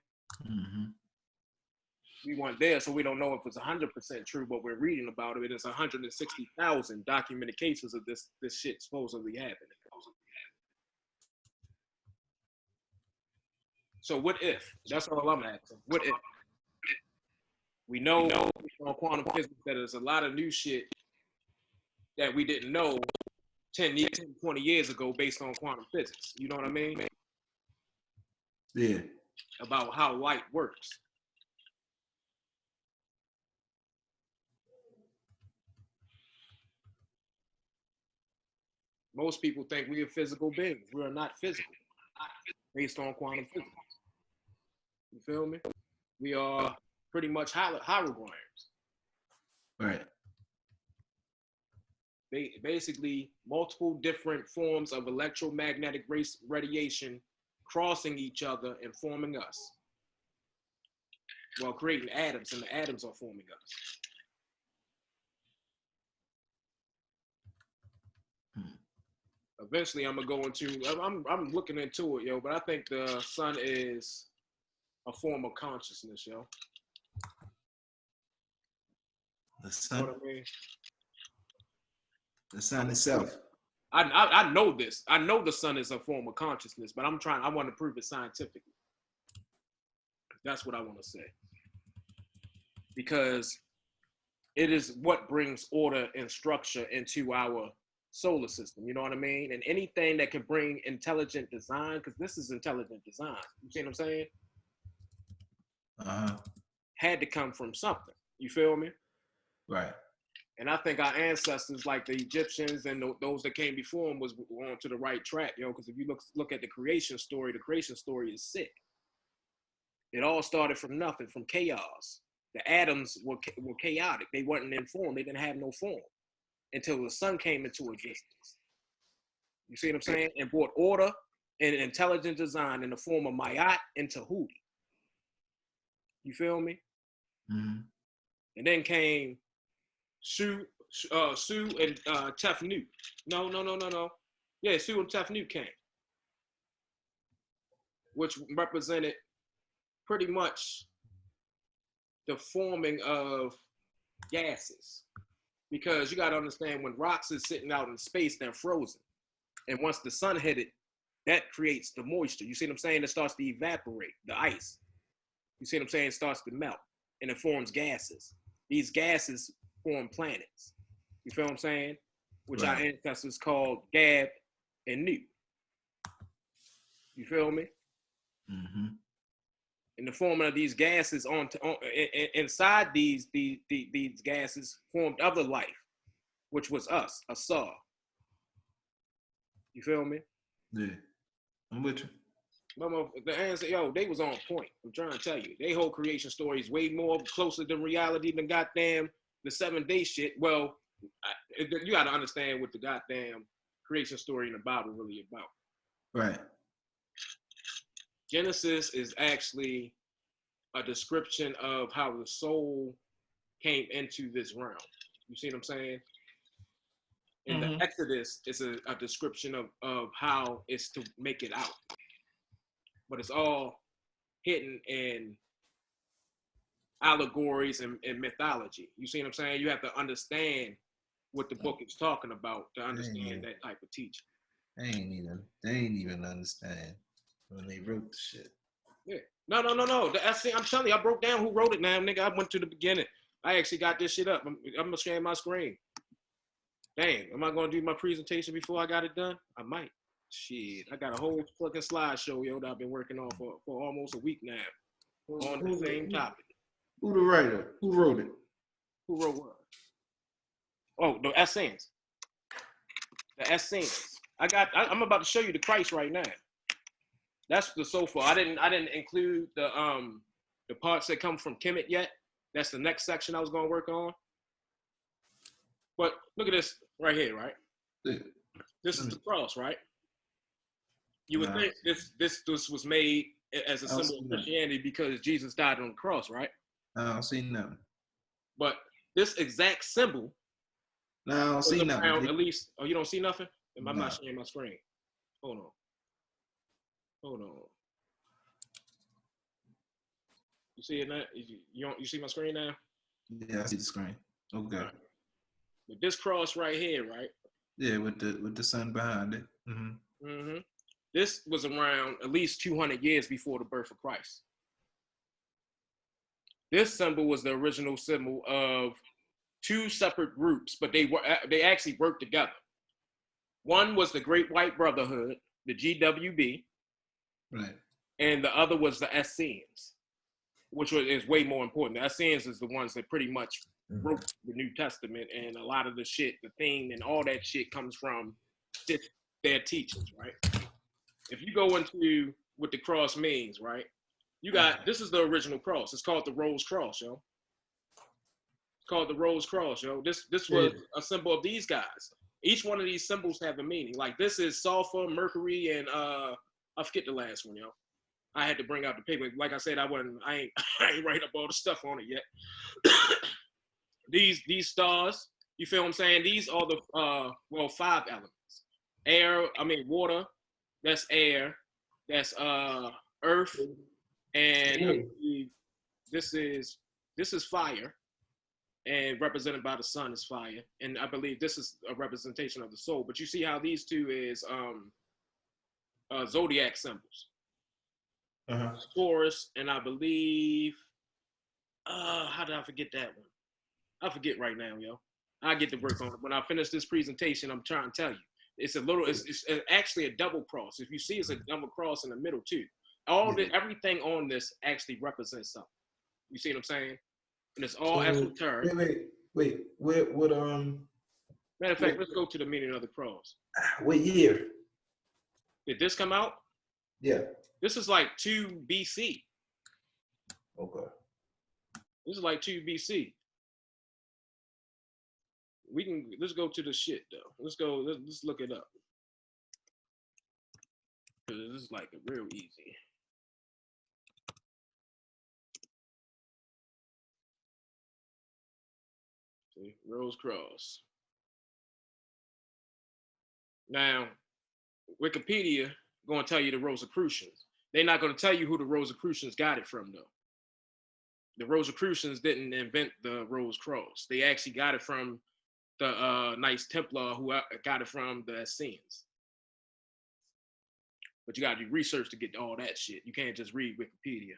We weren't there, so we don't know if it's 100% true, but we're reading about it. It's 160,000 documented cases of this shit supposedly happening. So what if? That's all I'm asking. What if? We know on quantum physics that there's a lot of new shit that we didn't know 10, 20 years ago based on quantum physics. You know what I mean? Yeah. about how light works. Most people think we are physical beings. We are not physical, based on quantum physics. You feel me? We are pretty much holograms. Right. Basically, multiple different forms of electromagnetic radiation crossing each other and forming us. Well, creating atoms, and the atoms are forming us. Eventually, I'm gonna go into. I'm looking into it, yo. But I think the sun is a form of consciousness, yo. The You sun. know what I mean? The sun itself. I know this. I know the sun is a form of consciousness, but I want to prove it scientifically. That's what I want to say. Because it is what brings order and structure into our solar system. You know what I mean? And anything that can bring intelligent design, because this is intelligent design. You see what I'm saying? Had to come from something. You feel me? Right. And I think our ancestors, like the Egyptians and those that came before them, was on to the right track, yo. Because if you look at the creation story is sick. It all started from nothing, from chaos. The atoms were chaotic. They weren't in form. They didn't have no form until the sun came into existence. You see what I'm saying? And brought order and intelligent design in the form of Ma'at and Tahuti. You feel me? Mm-hmm. And then came Su and Tefnut. No. Yeah, Su and Tefnut came, which represented pretty much the forming of gases. Because you got to understand, when rocks is sitting out in space, they're frozen. And once the sun hit it, that creates the moisture. You see what I'm saying? It starts to evaporate, the ice. You see what I'm saying? It starts to melt, and it forms gases. These gases form planets. You feel what I'm saying? Which our ancestors called Gab and Nut. You feel me? Mm-hmm. And the forming of these gases inside these gases formed other life, which was us, Asar. You feel me? Yeah. I'm with you. The answer, yo, they was on point. I'm trying to tell you. They whole creation story is way more closer to reality than goddamn the 7-day shit. Well, you got to understand what the goddamn creation story in the Bible really about. Right. Genesis is actually a description of how the soul came into this realm. You see what I'm saying? And the Exodus is a description of how it's to make it out. But it's all hidden in allegories and mythology. You see what I'm saying? You have to understand what the book is talking about to understand that type of teaching. They ain't even understand when they wrote the shit. Yeah. No. I'm telling you, I broke down who wrote it now, nigga. I went to the beginning. I actually got this shit up. I'm gonna share my screen. Damn, am I gonna do my presentation before I got it done? I might. Shit, I got a whole fucking slideshow, yo, that I've been working on for almost a week now on the same topic. Who the writer? Who wrote it? Who wrote what? Oh, the Essenes. The Essenes. I'm about to show you the Christ right now. That's the sofa. I didn't include the parts that come from Kemet yet. That's the next section I was gonna work on. But look at this right here, right? Yeah. This is the cross, right? You would think this was made as a symbol of Christianity because Jesus died on the cross, right? I don't see nothing. But this exact symbol. No, I don't see nothing. At least, you don't see nothing? I'm not sharing my screen. Hold on. You see it now? You see my screen now? Yeah, I see the screen. Okay. Right. With this cross right here, right? Yeah, with the sun behind it. Mm-hmm. Mm-hmm. This was around at least 200 years before the birth of Christ. This symbol was the original symbol of two separate groups, but they actually worked together. One was the Great White Brotherhood, the GWB. Right. and the other was the Essenes, which is way more important. The Essenes is the ones that pretty much wrote the New Testament, and a lot of the shit, the theme, and all that shit comes from their teachings, right? If you go into what the cross means, right? You got, this is the original cross. It's called the Rose Cross, yo. It's called the Rose Cross, yo. This was a symbol of these guys. Each one of these symbols have a meaning. Like this is sulfur, mercury, and I forget the last one, yo. I had to bring out the paper. Like I said, I ain't writing up all the stuff on it yet. These stars, you feel what I'm saying? These are the 5 elements. Water, that's air, that's earth, and this is fire, and represented by the sun is fire. And I believe this is a representation of the soul. But you see how these two is zodiac symbols. Taurus, and I believe how did I forget that one? I forget right now, yo. I get to work on it. When I finish this presentation, I'm trying to tell you. It's actually a double cross. If you see, it's a double cross in the middle too. Everything on this actually represents something. You see what I'm saying? And it's all esoteric. Wait. What Matter of fact, let's go to the meaning of the cross. What year? Did this come out? Yeah. This is like 2 BC. Okay. This is like 2 BC. Let's go to the shit though. Let's look it up. This is like a real easy. See, Rose Cross. Now, Wikipedia going to tell you the Rosicrucians. They're not going to tell you who the Rosicrucians got it from though. The Rosicrucians didn't invent the Rose Cross. They actually got it from the Knights Templar, who got it from the Essenes. But you got to do research to get all that shit. You can't just read Wikipedia.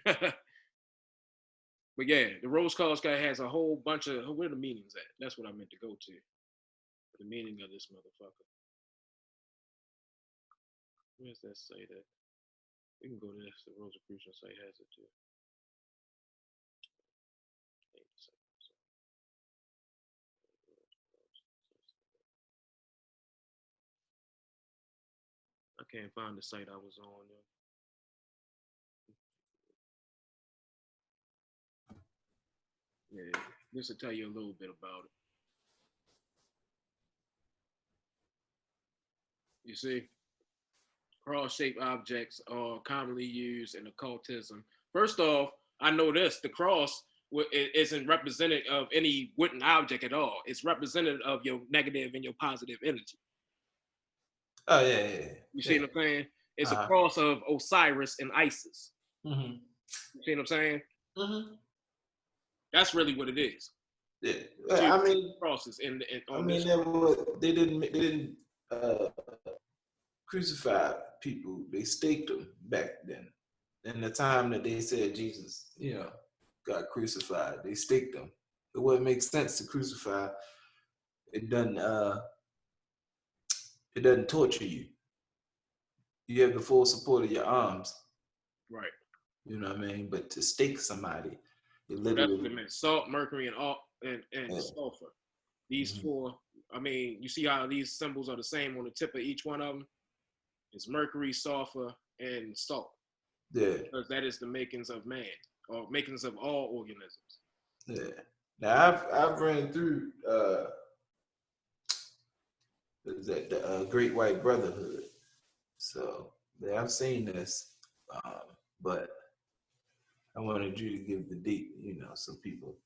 But yeah, the Rose Cross guy has a whole bunch of, where are the meanings at? That's what I meant to go to. The meaning of this motherfucker. Where's that say that? We can go to this. The Rosicrucian site has it too. I can't find the site I was on though. Yeah, this will tell you a little bit about it. You see, cross-shaped objects are commonly used in occultism. First off, I know this: the cross isn't representative of any wooden object at all. It's representative of your negative and your positive energy. Oh yeah. You see what I'm saying? It's a cross of Osiris and Isis. Mm-hmm. You see what I'm saying? Mm-hmm. That's really what it is. Yeah, I mean, crosses they didn't crucify people. They staked them back then. In the time that they said Jesus, got crucified, they staked them. It wouldn't make sense to crucify. It doesn't torture you. You have the full support of your arms. Right. You know what I mean? But to stake somebody, it literally. That's what it meant. Salt, mercury, and sulfur. These four. I mean, you see how these symbols are the same on the tip of each one of them? It's mercury, sulfur, and salt. Yeah. Because that is the makings of man, or makings of all organisms. Yeah. Now I've ran through the Great White Brotherhood. So yeah, I've seen this, but I wanted you to give the deep, so people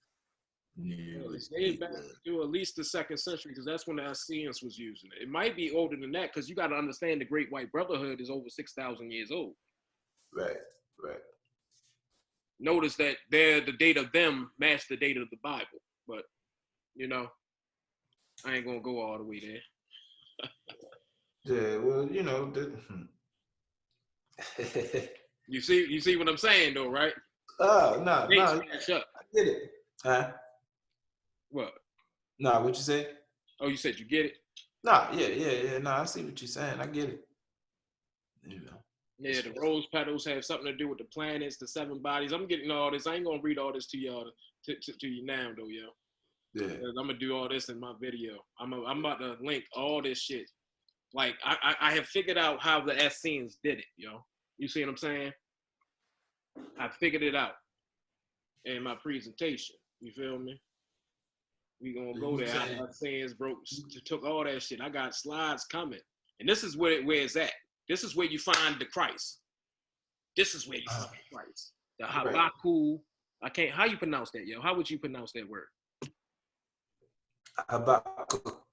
knew. It's dated back to at least the 2nd century, because that's when the Essenes was using it. It might be older than that, because you got to understand the Great White Brotherhood is over 6,000 years old. Right. Notice that the date of them match the date of the Bible, but I ain't gonna go all the way there. Yeah, well, You see what I'm saying though, right? Oh no, I get it. Huh? What? No, what you say? Oh, you said you get it? No, yeah. No, I see what you're saying. I get it. Yeah, the rose petals have something to do with the planets, the 7 bodies. I'm getting all this. I ain't gonna read all this to y'all to you now though, yo. Yeah. I'm gonna do all this in my video. I'm about to link all this shit. Like I have figured out how the Essenes did it, yo. You see what I'm saying? I figured it out in my presentation. You feel me? We gonna go there. How the Essenes took all that shit. I got slides coming, and this is where it's at. This is where you find the Christ. This is where you find the Christ. The Habakkuk. I can't. How you pronounce that, yo? How would you pronounce that word? Habakkuk.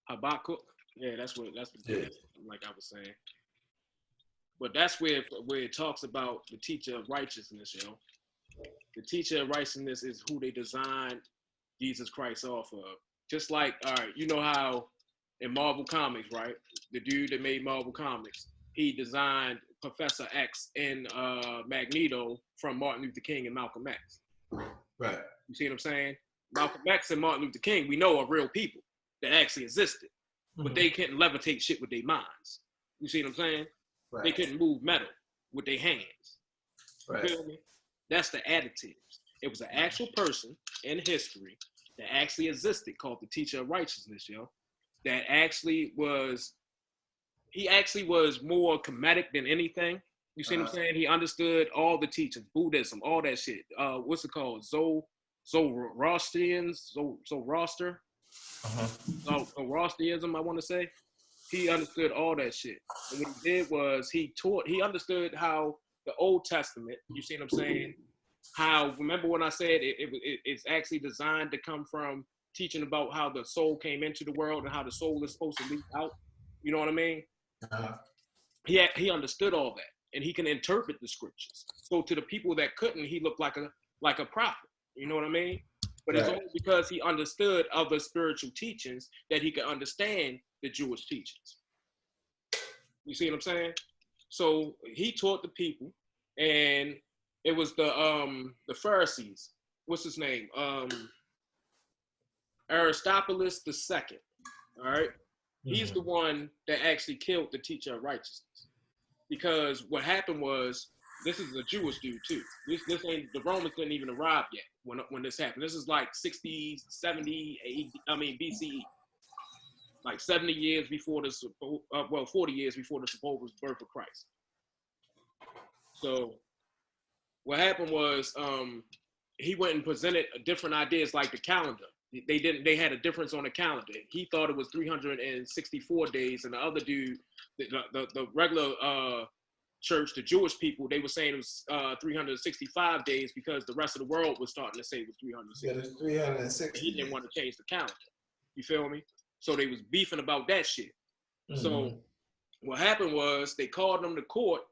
Habakkuk. Yeah, that's the like I was saying. But that's where it talks about the teacher of righteousness, yo. The teacher of righteousness is who they designed Jesus Christ off of. Just like, all right, you know how in Marvel Comics, right? The dude that made Marvel Comics, he designed Professor X and Magneto from Martin Luther King and Malcolm X. Right. You see what I'm saying? Malcolm X and Martin Luther King, we know are real people that actually existed, but they couldn't levitate shit with their minds. You see what I'm saying? Right. They couldn't move metal with their hands. Right. You feel me? That's the additives. It was an actual person in history that actually existed called the teacher of righteousness, yo. That actually was, he actually was more comedic than anything. You see what I'm saying? He understood all the teachings, Buddhism, all that shit. What's it called? Zoroastrianism, I want to say. He understood all that shit. And what he did was he understood how the Old Testament, you see what I'm saying? How, remember when I said it's actually designed to come from teaching about how the soul came into the world and how the soul is supposed to leak out? You know what I mean? He understood all that, and he can interpret the scriptures. So to the people that couldn't, he looked like a prophet. You know what I mean? But it's only because he understood other spiritual teachings that he could understand the Jewish teachings. You see what I'm saying? So he taught the people, and it was the Pharisees. What's his name? Aristobulus II. All right. He's the one that actually killed the teacher of righteousness. Because what happened was, this is a Jewish dude too. This ain't, the Romans didn't even arrive yet when this happened. This is like 60, 70, BCE. Like 70 years before 40 years before the supposed birth of Christ. So what happened was, he went and presented different ideas like the calendar. They had a difference on the calendar. He thought it was 364 days, and the other dude, the regular church, the Jewish people, they were saying it was 365 days because the rest of the world was starting to say it was 360. Yeah, it's 360. He didn't want to change the calendar. You feel me? So they was beefing about that shit. So what happened was they called him to court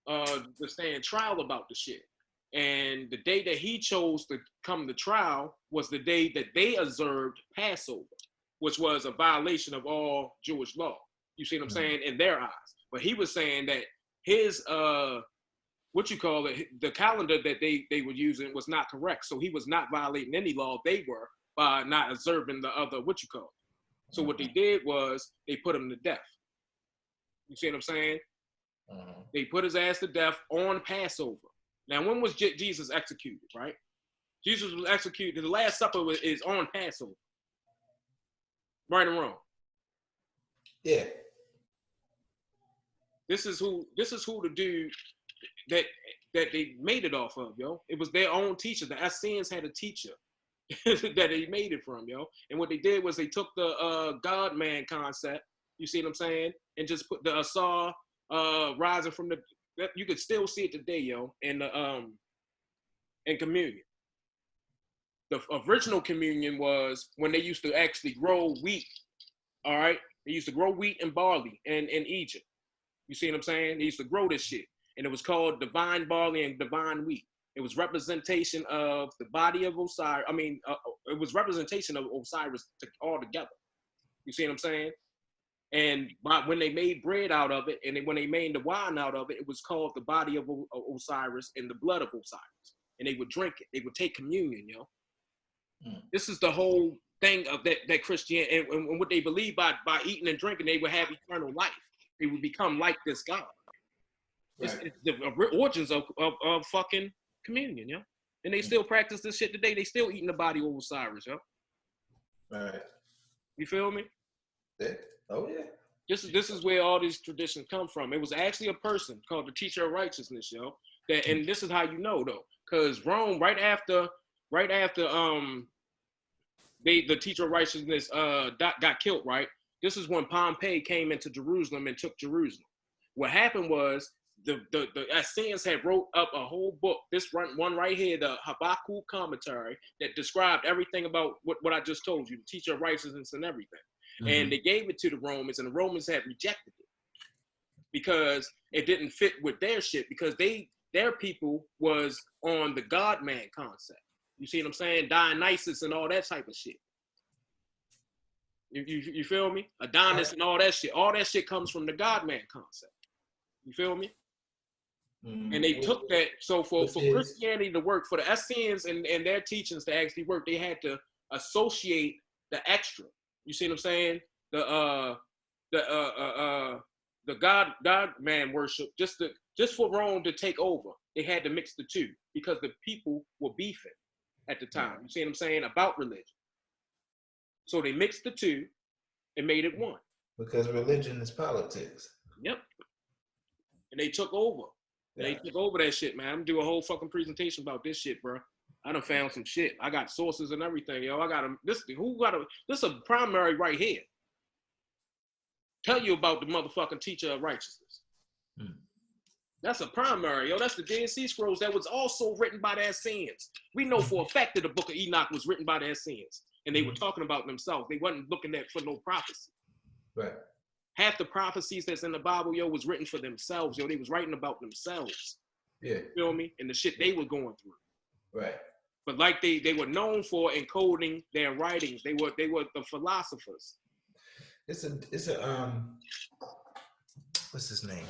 to stand trial about the shit. And the day that he chose to come to trial was the day that they observed Passover, which was a violation of all Jewish law. You see what I'm saying? In their eyes. But he was saying that his, the calendar that they were using was not correct. So he was not violating any law they were by not observing the other, So what they did was they put him to death. You see what I'm saying? They put his ass to death on Passover. Now, when was Jesus executed, right? Jesus was executed. The Last Supper is on Passover. Right or wrong? Yeah. This is who the dude that they made it off of, yo. It was their own teacher. The Essenes had a teacher that they made it from, yo. And what they did was they took the God-man concept, you see what I'm saying, and just put the Asar rising from the, you could still see it today, yo, in the in communion. The original communion was when they used to actually grow wheat. All right, they used to grow wheat and barley in Egypt. You see what I'm saying? They used to grow this shit, and it was called divine barley and divine wheat. It was representation of the body of Osiris. It was representation of Osiris all together. You see what I'm saying? And when they made bread out of it, and when they made the wine out of it, it was called the body of Osiris and the blood of Osiris. And they would drink it. They would take communion, yo. This is the whole thing of that Christianity, and what they believe by eating and drinking, they would have eternal life. They would become like this God. Right. It's the origins of fucking communion, yo. And they still practice this shit today. They still eating the body of Osiris, yo. Right. You feel me? Yeah. Oh yeah. This is where all these traditions come from. It was actually a person called the Teacher of Righteousness, yo. That, and this is how you know though, because Rome right after the Teacher of Righteousness got killed, right? This is when Pompey came into Jerusalem and took Jerusalem. What happened was the Essenes had wrote up a whole book. This one right here, the Habakkuk commentary, that described everything about what I just told you, the Teacher of Righteousness and everything. Mm-hmm. And they gave it to the Romans, and the Romans had rejected it because it didn't fit with their shit, because their people was on the God-man concept. You see what I'm saying? Dionysus and all that type of shit. You feel me? Adonis and all that shit. All that shit comes from the God-man concept. You feel me? Mm-hmm. And they took that. So for Christianity to work, for the Essenes and their teachings to actually work, they had to associate the extra. You see what I'm saying? The God-man worship, just for Rome to take over, they had to mix the two because the people were beefing at the time. You see what I'm saying? About religion. So they mixed the two and made it one. Because religion is politics. Yep. And they took over. Yeah. They took over that shit, man. I'm gonna do a whole fucking presentation about this shit, bro. I done found some shit. I got sources and everything, yo. This is a primary right here. Tell you about the motherfucking Teacher of Righteousness. That's a primary, yo. That's the Dead Sea Scrolls that was also written by the Essenes. We know for a fact that the Book of Enoch was written by the Essenes, and they were talking about themselves. They wasn't looking at for no prophecy. Right. Half the prophecies that's in the Bible, yo, was written for themselves, yo. They was writing about themselves. Yeah. You feel me? And the shit they were going through. Right. But like they were known for encoding their writings. They were the philosophers. It's a what's his name?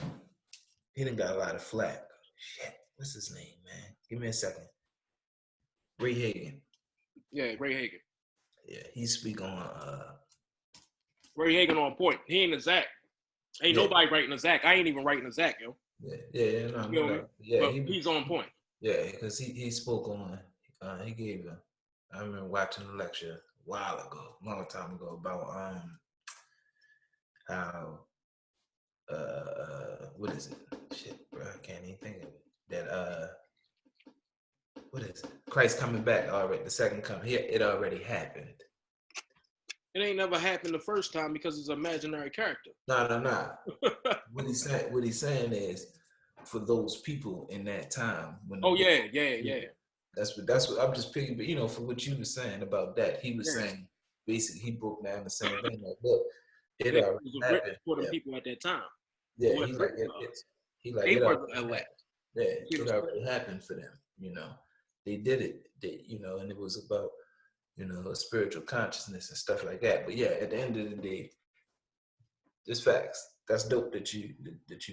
He done got a lot of flack. Shit, what's his name, man? Give me a second. Ray Hagen. Yeah, Ray Hagen. Yeah, he speak on Ray Hagen on point. He ain't a Zach. Ain't nobody writing a Zach. I ain't even writing a Zach, yo. Yeah, no. Yeah, but he's on point. Yeah, because he spoke on. He gave I remember watching a lecture a while ago, a long time ago, about how what is it? Shit, bro, I can't even think of it. That what is it? Christ coming back already. The second coming. It already happened. It ain't never happened the first time because it's an imaginary character. No. What he's saying is, for those people in that time. Yeah. That's what I'm just picking. But for what you were saying about that, he was saying basically he broke down the same thing. Like, look, it already happened for the people at that time. Yeah, they were the elect. Yeah, it already happened for them. They did it. And it was about a spiritual consciousness and stuff like that. But yeah, at the end of the day, it's facts. That's dope that you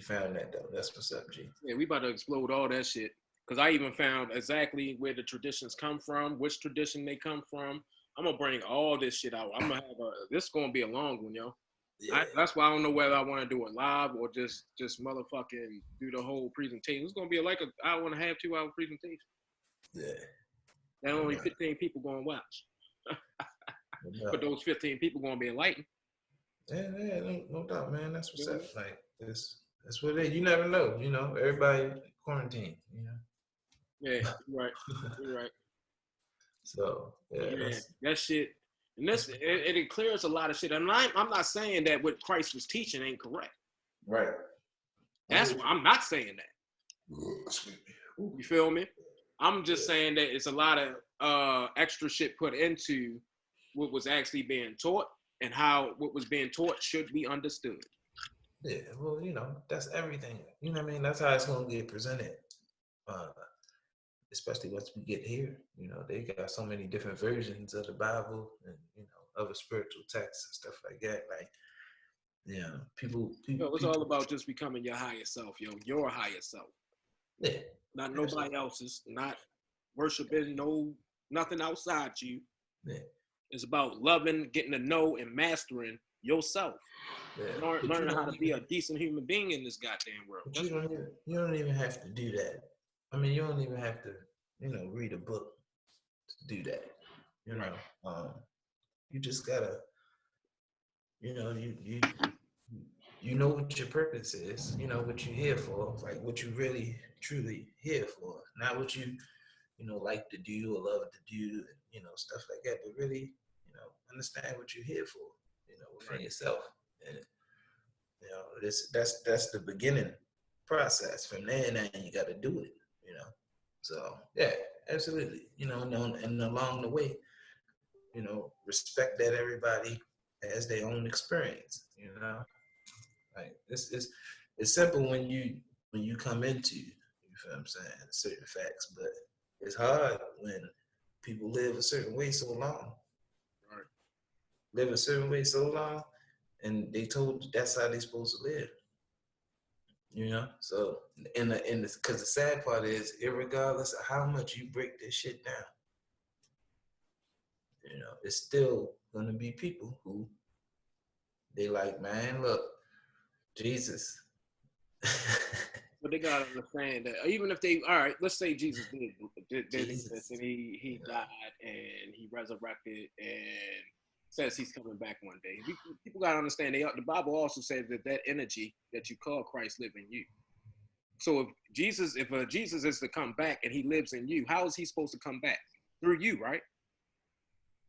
found that though. That's what's up, G. Yeah, we about to explode all that shit. Because I even found exactly where the traditions come from, which tradition they come from. I'm gonna bring all this shit out. I'm gonna have this is gonna be a long one, yo. Yeah. That's why I don't know whether I want to do it live or just motherfucking do the whole presentation. It's gonna be like an hour and a half, 2 hour presentation. Yeah. And only 15 people gonna watch. But those 15 people gonna be enlightened. Yeah, no doubt, man. That's what's up. Like that's what it is. You never know. Everybody quarantine. Yeah, you're right. So that shit, and it clears a lot of shit. And I'm not saying that what Christ was teaching ain't correct. Right. That's why I'm not saying that. You feel me? I'm just saying that it's a lot of extra shit put into what was actually being taught and how what was being taught should be understood. Yeah, well, that's everything. You know what I mean? That's how it's gonna get presented. Especially once we get here, they got so many different versions of the Bible and other spiritual texts and stuff like that. Like, people. It's all about just becoming your higher self, your higher self. Yeah. Not nobody else's. Not worshiping nothing outside you. Yeah. It's about loving, getting to know, and mastering yourself. Yeah. Learning how to be a decent human being in this goddamn world. But you don't even have to do that. I mean, you don't even have to, read a book to do that. You just gotta, you know what your purpose is. You know what you're here for, like what you really truly here for, not what you like to do or love to do, stuff like that. But really, understand what you're here for, within yourself, and that's the beginning process. From there, now you got to do it, So yeah, absolutely, and along the way, respect that everybody has their own experience, Like it's simple when you come into, you feel what I'm saying, certain facts, but it's hard when people live a certain way so long. Right. Live a certain way so long, and they told that's how they supposed to live. So because the sad part is, irregardless of how much you break this shit down, it's still gonna be people who they like, man, look, Jesus. But they gotta understand that even if they, all right, let's say Jesus did exist and he died and he resurrected and says he's coming back one day. People gotta understand the Bible also says that energy that you call Christ live in you. So if Jesus is to come back and he lives in you, how is he supposed to come back? Through you, right?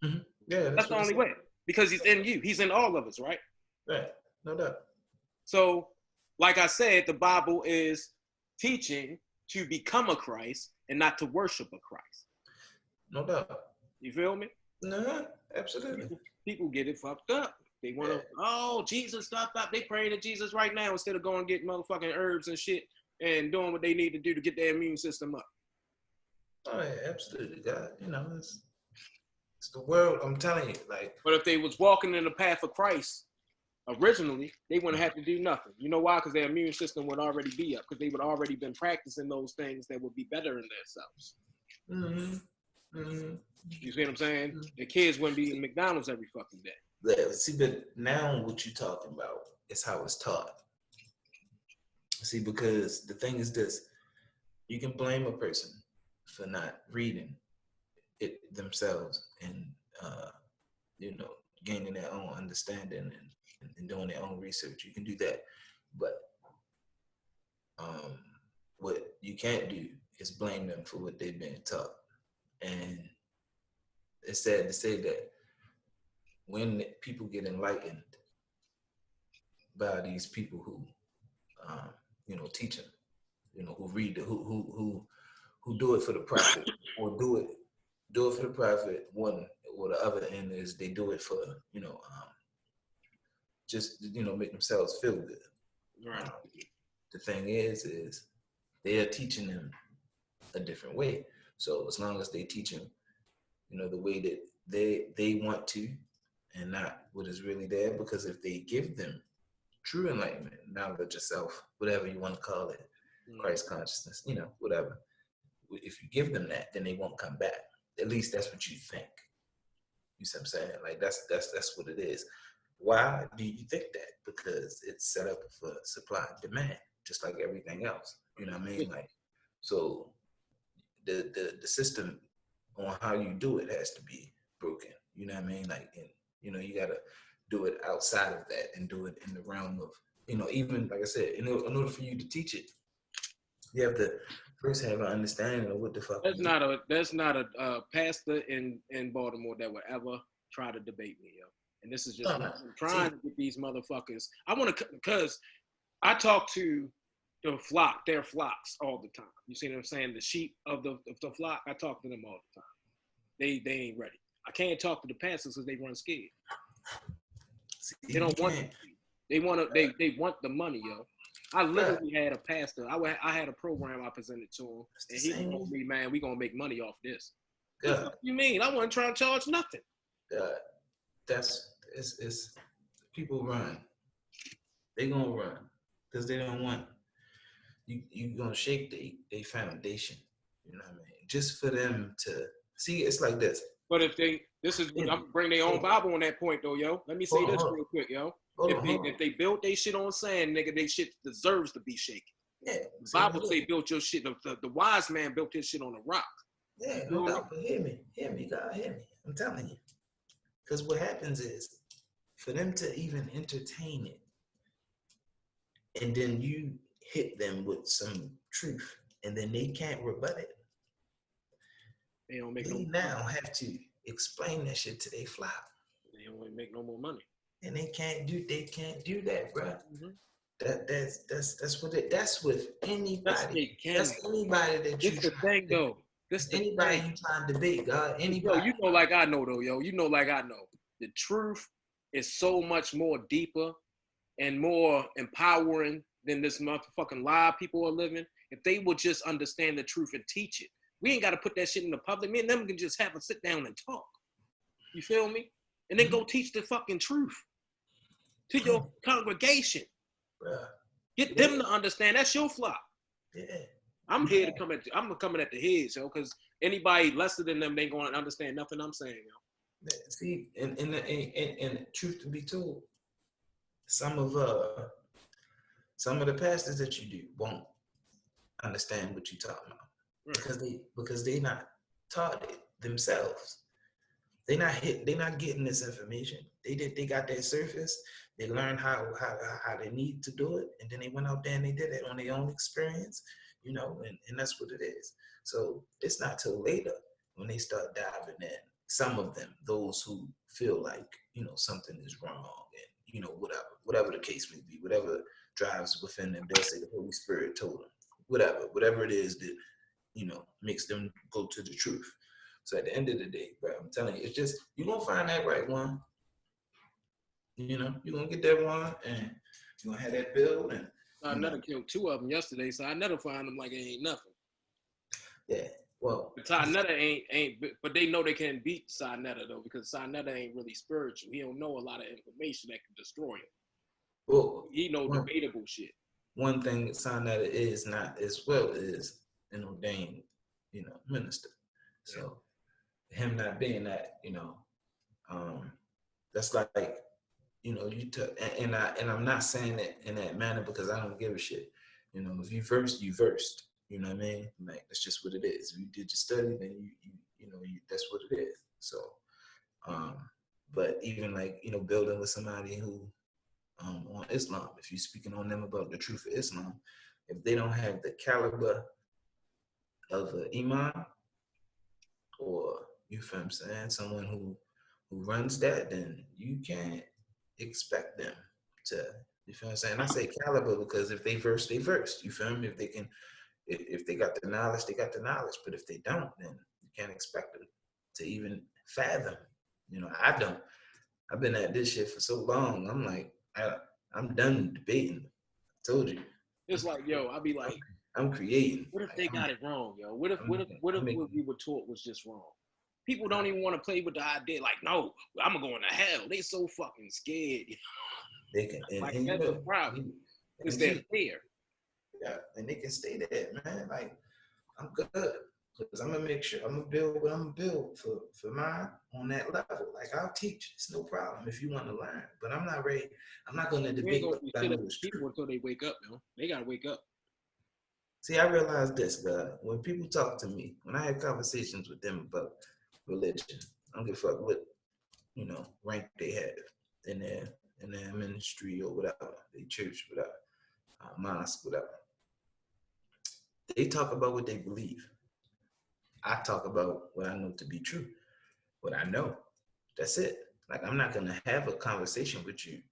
Mm-hmm. Yeah, that's the only way, because he's in you. He's in all of us, right? Right, no doubt. So, like I said, the Bible is teaching to become a Christ and not to worship a Christ. No doubt. You feel me? No, absolutely. People get it fucked up. They want to, Jesus, stop. They praying to Jesus right now instead of going and getting motherfucking herbs and shit and doing what they need to do to get their immune system up. Oh, yeah, absolutely. God, it's the world. I'm telling you, like. But if they was walking in the path of Christ originally, they wouldn't have to do nothing. You know why? Because their immune system would already be up, because they would already been practicing those things that would be better in themselves. Mm-hmm. Mm-hmm. You see what I'm saying? Mm-hmm. The kids wouldn't be eating McDonald's every fucking day. Yeah, see, but now what you're talking about is how it's taught. See, because the thing is this, you can blame a person for not reading it themselves and, gaining their own understanding and doing their own research. You can do that. But what you can't do is blame them for what they've been taught. And it's sad to say that when people get enlightened by these people who, teach them, who read, who do it for the profit, or do it for the profit. One or the other end is they do it for, just make themselves feel good. Right. The thing is they are teaching them a different way. So as long as they teach them, the way that they want to, and not what is really there, because if they give them true enlightenment, knowledge of self, whatever you want to call it, Christ consciousness, whatever. If you give them that, then they won't come back. At least that's what you think. You see what I'm saying? Like that's what it is. Why do you think that? Because it's set up for supply and demand, just like everything else. You know what I mean? Like, so the system on how you do it has to be broken. You know what I mean? Like, and you gotta do it outside of that and do it in the realm of, even like I said, in order for you to teach it, you have to first have an understanding of what the fuck. There's not a pastor in Baltimore that would ever try to debate me, yo. And this is just I'm trying to get these motherfuckers. I want to, because I talk to their flocks all the time. You see what I'm saying? The sheep of the flock, I talk to them all the time. They ain't ready. I can't talk to the pastors because they run scared. They don't want it. They want the money, yo. I literally had a pastor. I had a program I presented to him, and he told me, man, we gonna make money off this. What you mean? I wasn't trying to charge nothing. It's people run. They gonna run because they don't want you gonna shake their foundation. You know what I mean? Just for them to see, it's like this. But if they This is I'm bring their own Bible on that point though, yo. Let me say this real quick, yo. If they built their shit on sand, nigga, they shit deserves to be shaken. Yeah. The Bible say built your shit. The wise man built his shit on a rock. Yeah, no doubt. But hear me, God, hear me. I'm telling you, because what happens is, for them to even entertain it, and then you hit them with some truth, and then they can't rebut it. They don't make they now have to explain that shit to they flop. They don't make no more money. And they can't do that, bro. Mm-hmm. That's with anybody. That's anybody that you. This the thing though. This the anybody thing. You trying to debate, God. Anybody. Yo, you know, like I know though, yo. You know, like I know. The truth is so much more deeper and more empowering than this motherfucking lie people are living. If they would just understand the truth and teach it. We ain't got to put that shit in the public. Me and them can just have a sit down and talk. You feel me? And then go teach the fucking truth to your congregation. Bruh. Get them to understand. That's your flock. Yeah. I'm here to come at. I'm coming at the heads, yo, because anybody lesser than them, they gonna understand nothing I'm saying, yo. See, and truth to be told, some of the pastors that you do won't understand what you're talking about. Because they not taught it themselves. They not getting this information. They got that surface. They learned how they need to do it, and then they went out there and they did it on their own experience, you know, and that's what it is. So it's not till later when they start diving in. Some of them, those who feel like, you know, something is wrong, and you know, whatever the case may be, whatever drives within them, they'll say the Holy Spirit told them. Whatever it is that, you know, makes them go to the truth. So at the end of the day, bro, I'm telling you, it's just, you're going to find that right one. You know, you're going to get that one, and you're going to have that build. And I never killed 2 of them yesterday, so I never find them like it ain't nothing. Yeah, well. Sinetta ain't, but they know they can't beat Sinetta, though, because Sinetta ain't really spiritual. He don't know a lot of information that can destroy him. Well, he know debatable shit. One thing that Sinetta is not as well is an ordained, you know, minister. So him not being that, you know, that's like, you know, and I'm not saying it in that manner because I don't give a shit. You know, if you versed, you versed. You know what I mean? Like, that's just what it is. If you did your study, then you know, that's what it is. So, but even like, you know, building with somebody who on Islam, if you're speaking on them about the truth of Islam, if they don't have the caliber of an imam, or, you feel what I'm saying, someone who runs that, then you can't expect them to, you feel what I'm saying? I say caliber because if they verse, they verse. You feel me? If they can, if they got the knowledge, they got the knowledge. But if they don't, then you can't expect them to even fathom. You know, I don't. I've been at this shit for so long. I'm like, I'm done debating. I told you. It's like, yo, I'll be like, I'm creating. What if they got it wrong, yo? What if what we were taught was just wrong? People don't even want to play with the idea. Like, no, I'm gonna go into hell. They so fucking scared. They can, like that's the problem. It's their fear. Yeah, and they can stay there, man. Like, I'm good because I'm gonna make sure I'm gonna build what I'm gonna build for mine on that level. Like, I'll teach. It's no problem if you want to learn. But I'm not ready. I'm not gonna debate people until they wake up, yo. They gotta wake up. See, I realized this, God. When people talk to me, when I have conversations with them about religion, I don't give a fuck what, you know, rank they have in their ministry or whatever, their church, whatever, mosque, whatever. They talk about what they believe. I talk about what I know to be true, what I know. That's it. Like, I'm not gonna have a conversation with you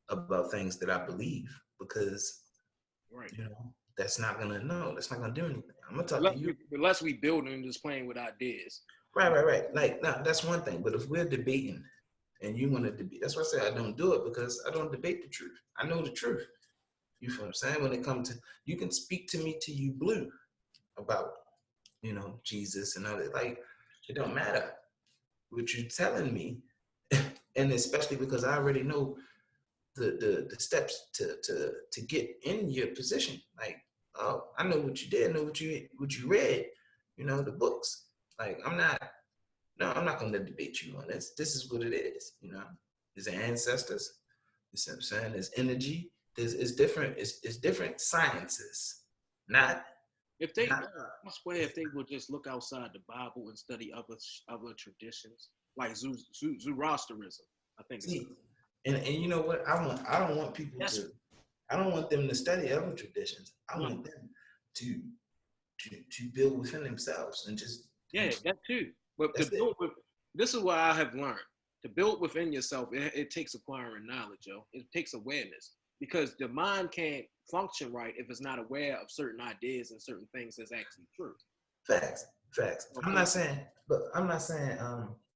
about things that I believe because, you know, that's not gonna do anything. I'm gonna talk to you. Unless we building and just playing with ideas. Right. Like, no, that's one thing. But if we're debating and you want to debate, that's why I say I don't do it, because I don't debate the truth. I know the truth. You feel what I'm saying? When it comes to, you can speak to me till you blue about, you know, Jesus and all that. Like, it don't matter what you're telling me. And especially because I already know the steps to get in your position. Like, oh, I know what you did, I know what you read, you know, the books. Like, I'm not No, I'm not gonna debate you on this. This is what it is, you know. There's ancestors, you see what I'm saying? There's energy, it's different, it's different sciences. Not If they, not I swear, if they would just look outside the Bible and study other traditions, like Zoroastrianism, I think it's see, and you know what? I don't want people that's to I don't want them to study other traditions. I no, want them to to build within themselves and just yeah, that too. But to that's it. build with, this is what I have learned. To build within yourself, it takes acquiring knowledge, yo. It takes awareness because the mind can't function right if it's not aware of certain ideas and certain things that's actually true. Facts, facts. I'm Okay. not saying, but I'm not saying.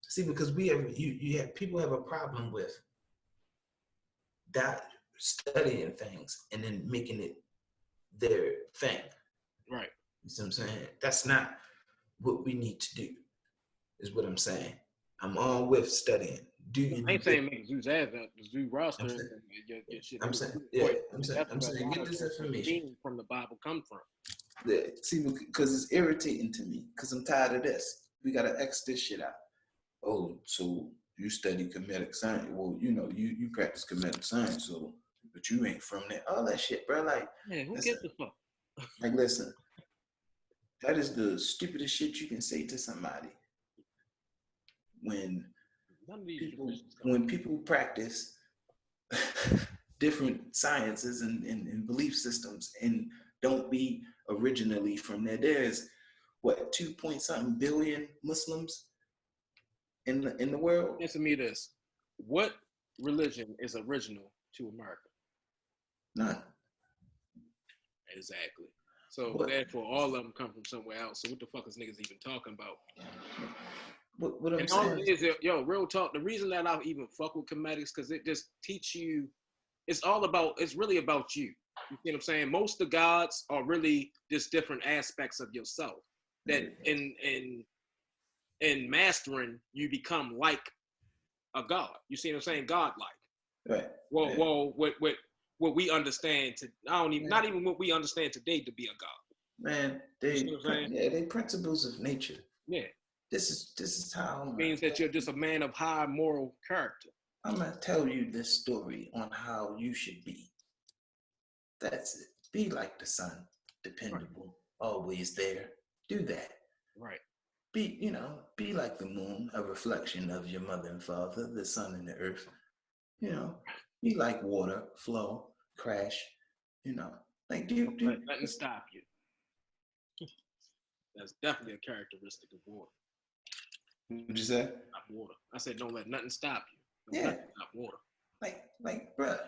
See, because we have you have people have a problem with that studying things and then making it their thing. Right. You see what I'm saying? That's not what we need to do. Is what I'm saying. I'm all with studying. Do you I ain't get? saying make Zoo I'm roster, saying. your shit. I'm It was saying. really Yeah. important. I'm saying. That's I'm where a saying. lot Get of this the information. themes from the Bible come from. Yeah. See, because it's irritating to me. Because I'm tired of this. We gotta X this shit out. Oh, so you study comedic science. Well, you know, you practice comedic science, so but you ain't from there. All that shit, bro. Man, who Listen, gives a fuck? listen. That is the stupidest shit you can say to somebody when None of these people traditions come from. practice different sciences and belief systems and don't be originally from there. There's what 2 point something billion Muslims in the world. Answer me this: what religion is original to America? None. Exactly. So What therefore, all of them come from somewhere else. So what the fuck is niggas even talking about? what I'm And all saying it is, is, yo, real talk. The reason that I even fuck with comedics because it just teach you. It's all about. It's really about you. You see what I'm saying? Most of the gods are really just different aspects of yourself. That in mastering, you become like a god. You see what I'm saying? God-like. right. Well, Yeah. well, what we understand to I don't even Yeah. not even what we understand today to be a god. Man, You see what I'm saying? they principles of nature. Yeah, This is how it means that you're just a man of high moral character. I'm gonna tell you this story on how you should be. That's it. Be like the sun, dependable, always there. Do that. Right. Be like the moon, a reflection of your mother and father, the sun and the earth. You know, be like water, flow, crash. You know, like Don't let nothing stop you. That's definitely a characteristic of water. What'd you say? Not water. I said don't let nothing stop you. Yeah. Nothing stop water. Bruh,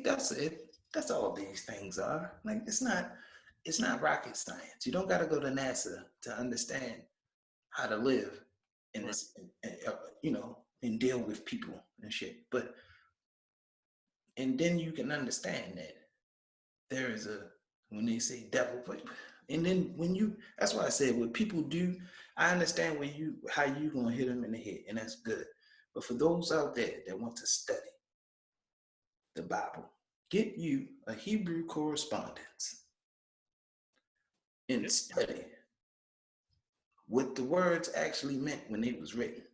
that's it. That's all these things are. Like, it's not rocket science. You don't got to go to NASA to understand how to live in this, and deal with people and shit. And then you can understand that there is when they say devil, and then that's why I said what people do, I understand how you gonna hit them in the head, and that's good. But for those out there that want to study the Bible, get you a Hebrew correspondence and study what the words actually meant when it was written.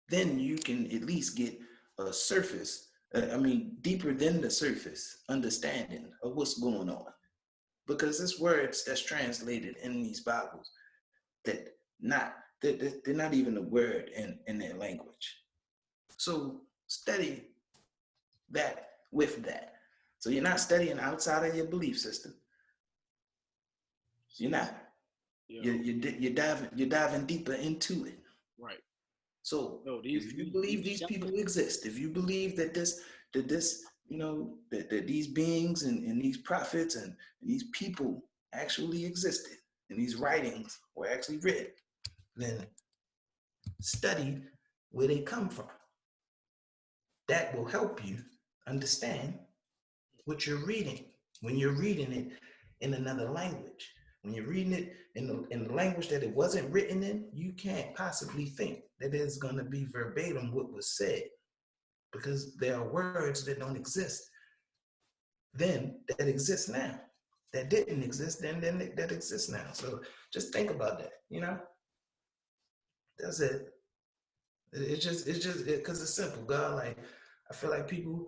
Then you can at least get a surface, deeper than the surface understanding of what's going on. Because it's words that's translated in these Bibles that they're not even a word in their language. So study that with that. So you're not studying outside of your belief system. You're not. Yeah. You're diving deeper into it. Right. So if you believe these people exist, if you believe that these beings and these prophets and these people actually existed and these writings were actually written, then study where they come from. That will help you understand what you're reading when you're reading it in another language. When you're reading it in the language that it wasn't written in, you can't possibly think that it's going to be verbatim what was said, because there are words that don't exist then that exist now. that didn't exist then that exists now. So just think about that, you know? That's it. It's just because it's simple, God. Like, I feel like people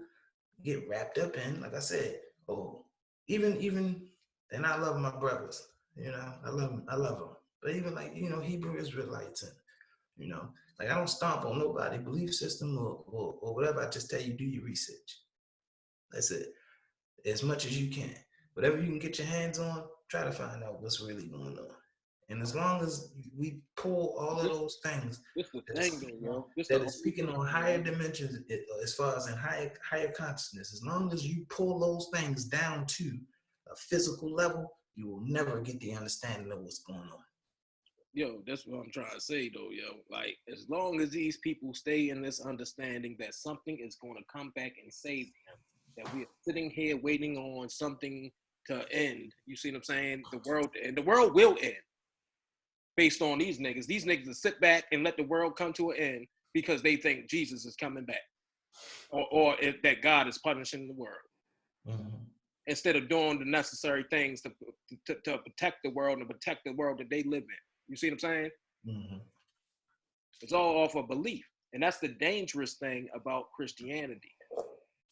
get wrapped up in, like I said, oh, even, and I love my brothers, you know, I love them. But even like, you know, Hebrew Israelites and, you know, like I don't stomp on nobody belief system or whatever. I just tell you, do your research. That's it. As much as you can. Whatever you can get your hands on, try to find out what's really going on. And as long as we pull all of those things This the that thing, is, though, yo. This that the is only speaking thing, on higher yo. dimensions, as far as in higher consciousness, as long as you pull those things down to a physical level, you will never get the understanding of what's going on. Yo, that's what I'm trying to say, though, yo. Like, as long as these people stay in this understanding that something is going to come back and save them, that we are sitting here waiting on something to end. You see what I'm saying? The world will end based on these niggas. These niggas will sit back and let the world come to an end because they think Jesus is coming back, or that God is punishing the world. Mm-hmm. Instead of doing the necessary things to protect the world and protect the world that they live in. You see what I'm saying? Mm-hmm. It's all off of belief. And that's the dangerous thing about Christianity.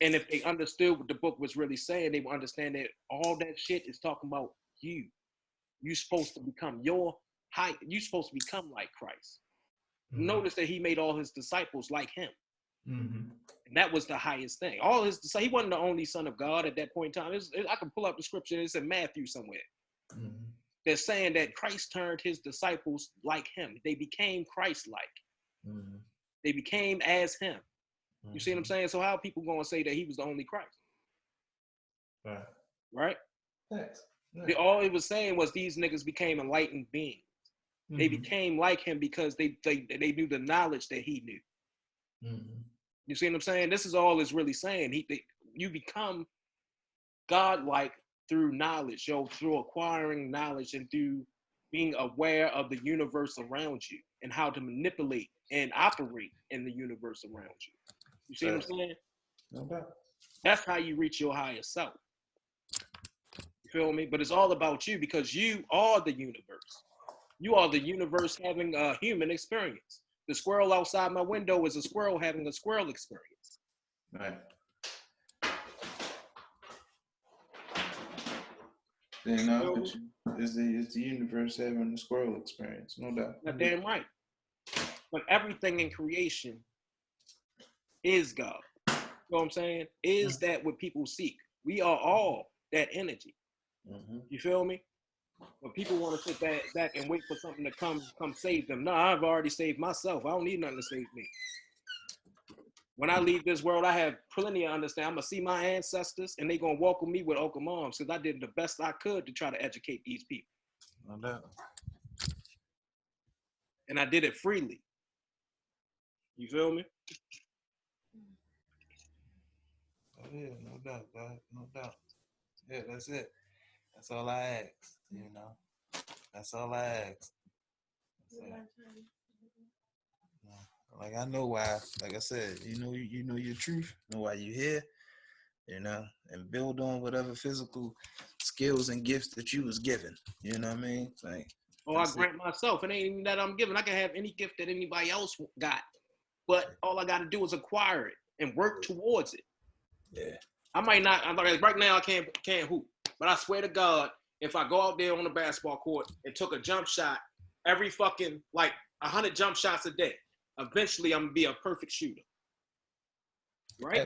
And if they understood what the book was really saying, they would understand that all that shit is talking about you. You're supposed to become you're supposed to become like Christ. Mm-hmm. Notice that he made all his disciples like him. Mm-hmm. And that was the highest thing. He wasn't the only son of God at that point in time. I can pull up the scripture. It's in Matthew somewhere. Mm-hmm. They're saying that Christ turned his disciples like him. They became Christ-like. Mm-hmm. They became as him. Mm-hmm. You see what I'm saying? So how are people going to say that he was the only Christ? Right. Right? Thanks. Right. All it was saying was these niggas became enlightened beings. Mm-hmm. They became like him because they knew the knowledge that he knew. Mm-hmm. You see what I'm saying? This is all it's really saying. You become God-like through knowledge, through acquiring knowledge and through being aware of the universe around you and how to manipulate and operate in the universe around you. You see what I'm saying? No doubt. That's how you reach your higher self. You feel me? But it's all about you because you are the universe. You are the universe having a human experience. The squirrel outside my window is a squirrel having a squirrel experience. Right. You know, it's the universe having the squirrel experience, no doubt. That's damn right. But everything in creation is God. You know what I'm saying? Is that what people seek? We are all that energy. Mm-hmm. You feel me? But people want to sit back and wait for something to come save them. No, I've already saved myself. I don't need nothing to save me. When I leave this world, I have plenty of understanding. I'm going to see my ancestors, and they're going to welcome me with open arms because I did the best I could to try to educate these people. No doubt. And I did it freely. You feel me? Oh, yeah, no doubt, God. No doubt. Yeah, that's it. That's all I ask, you know. That's all I ask. Like I know why, like I said, you know your truth, know why you're here, you know, and build on whatever physical skills and gifts that you was given. You know what I mean? Like, I grant myself. It ain't even that I'm given. I can have any gift that anybody else got, but all I got to do is acquire it and work towards it. Yeah. I might not. Right now, I can't hoop, but I swear to God, if I go out there on the basketball court and took a jump shot every fucking 100 jump shots a day, eventually I'm gonna be a perfect shooter. Right?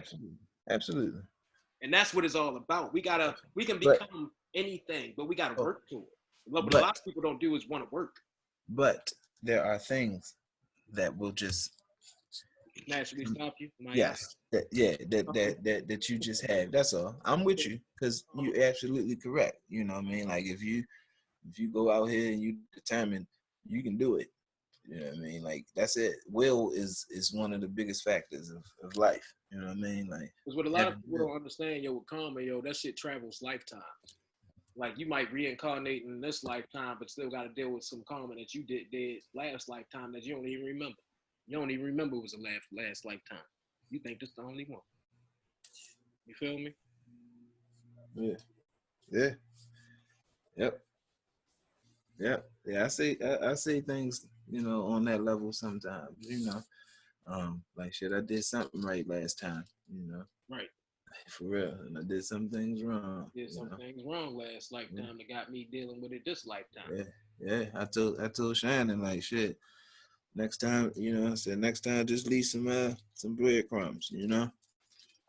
Absolutely. And that's what it's all about. We can become anything, but we gotta work to it. What a lot of people don't do is want to work. But there are things that will just naturally stop you. Yes. That you just have. That's all. I'm with you because you're absolutely correct. You know what I mean? Like if you go out here and you determine you can do it. You know what I mean? Like that's it. Will is one of the biggest factors of life. You know what I mean? Like because what a lot of people don't understand, with karma, that shit travels lifetimes. Like you might reincarnate in this lifetime, but still got to deal with some karma that you did last lifetime that you don't even remember. You don't even remember it was a last lifetime. You think this the only one. You feel me? Yeah. Yep. Yep. Yeah, I say things, on that level sometimes. Like shit, I did something right last time. Right. For real. And I did some things wrong. Did some things wrong last Yeah. lifetime that got me dealing with it this lifetime. Yeah. Yeah. I told Shannon like shit. Next time, I said next time just leave some breadcrumbs.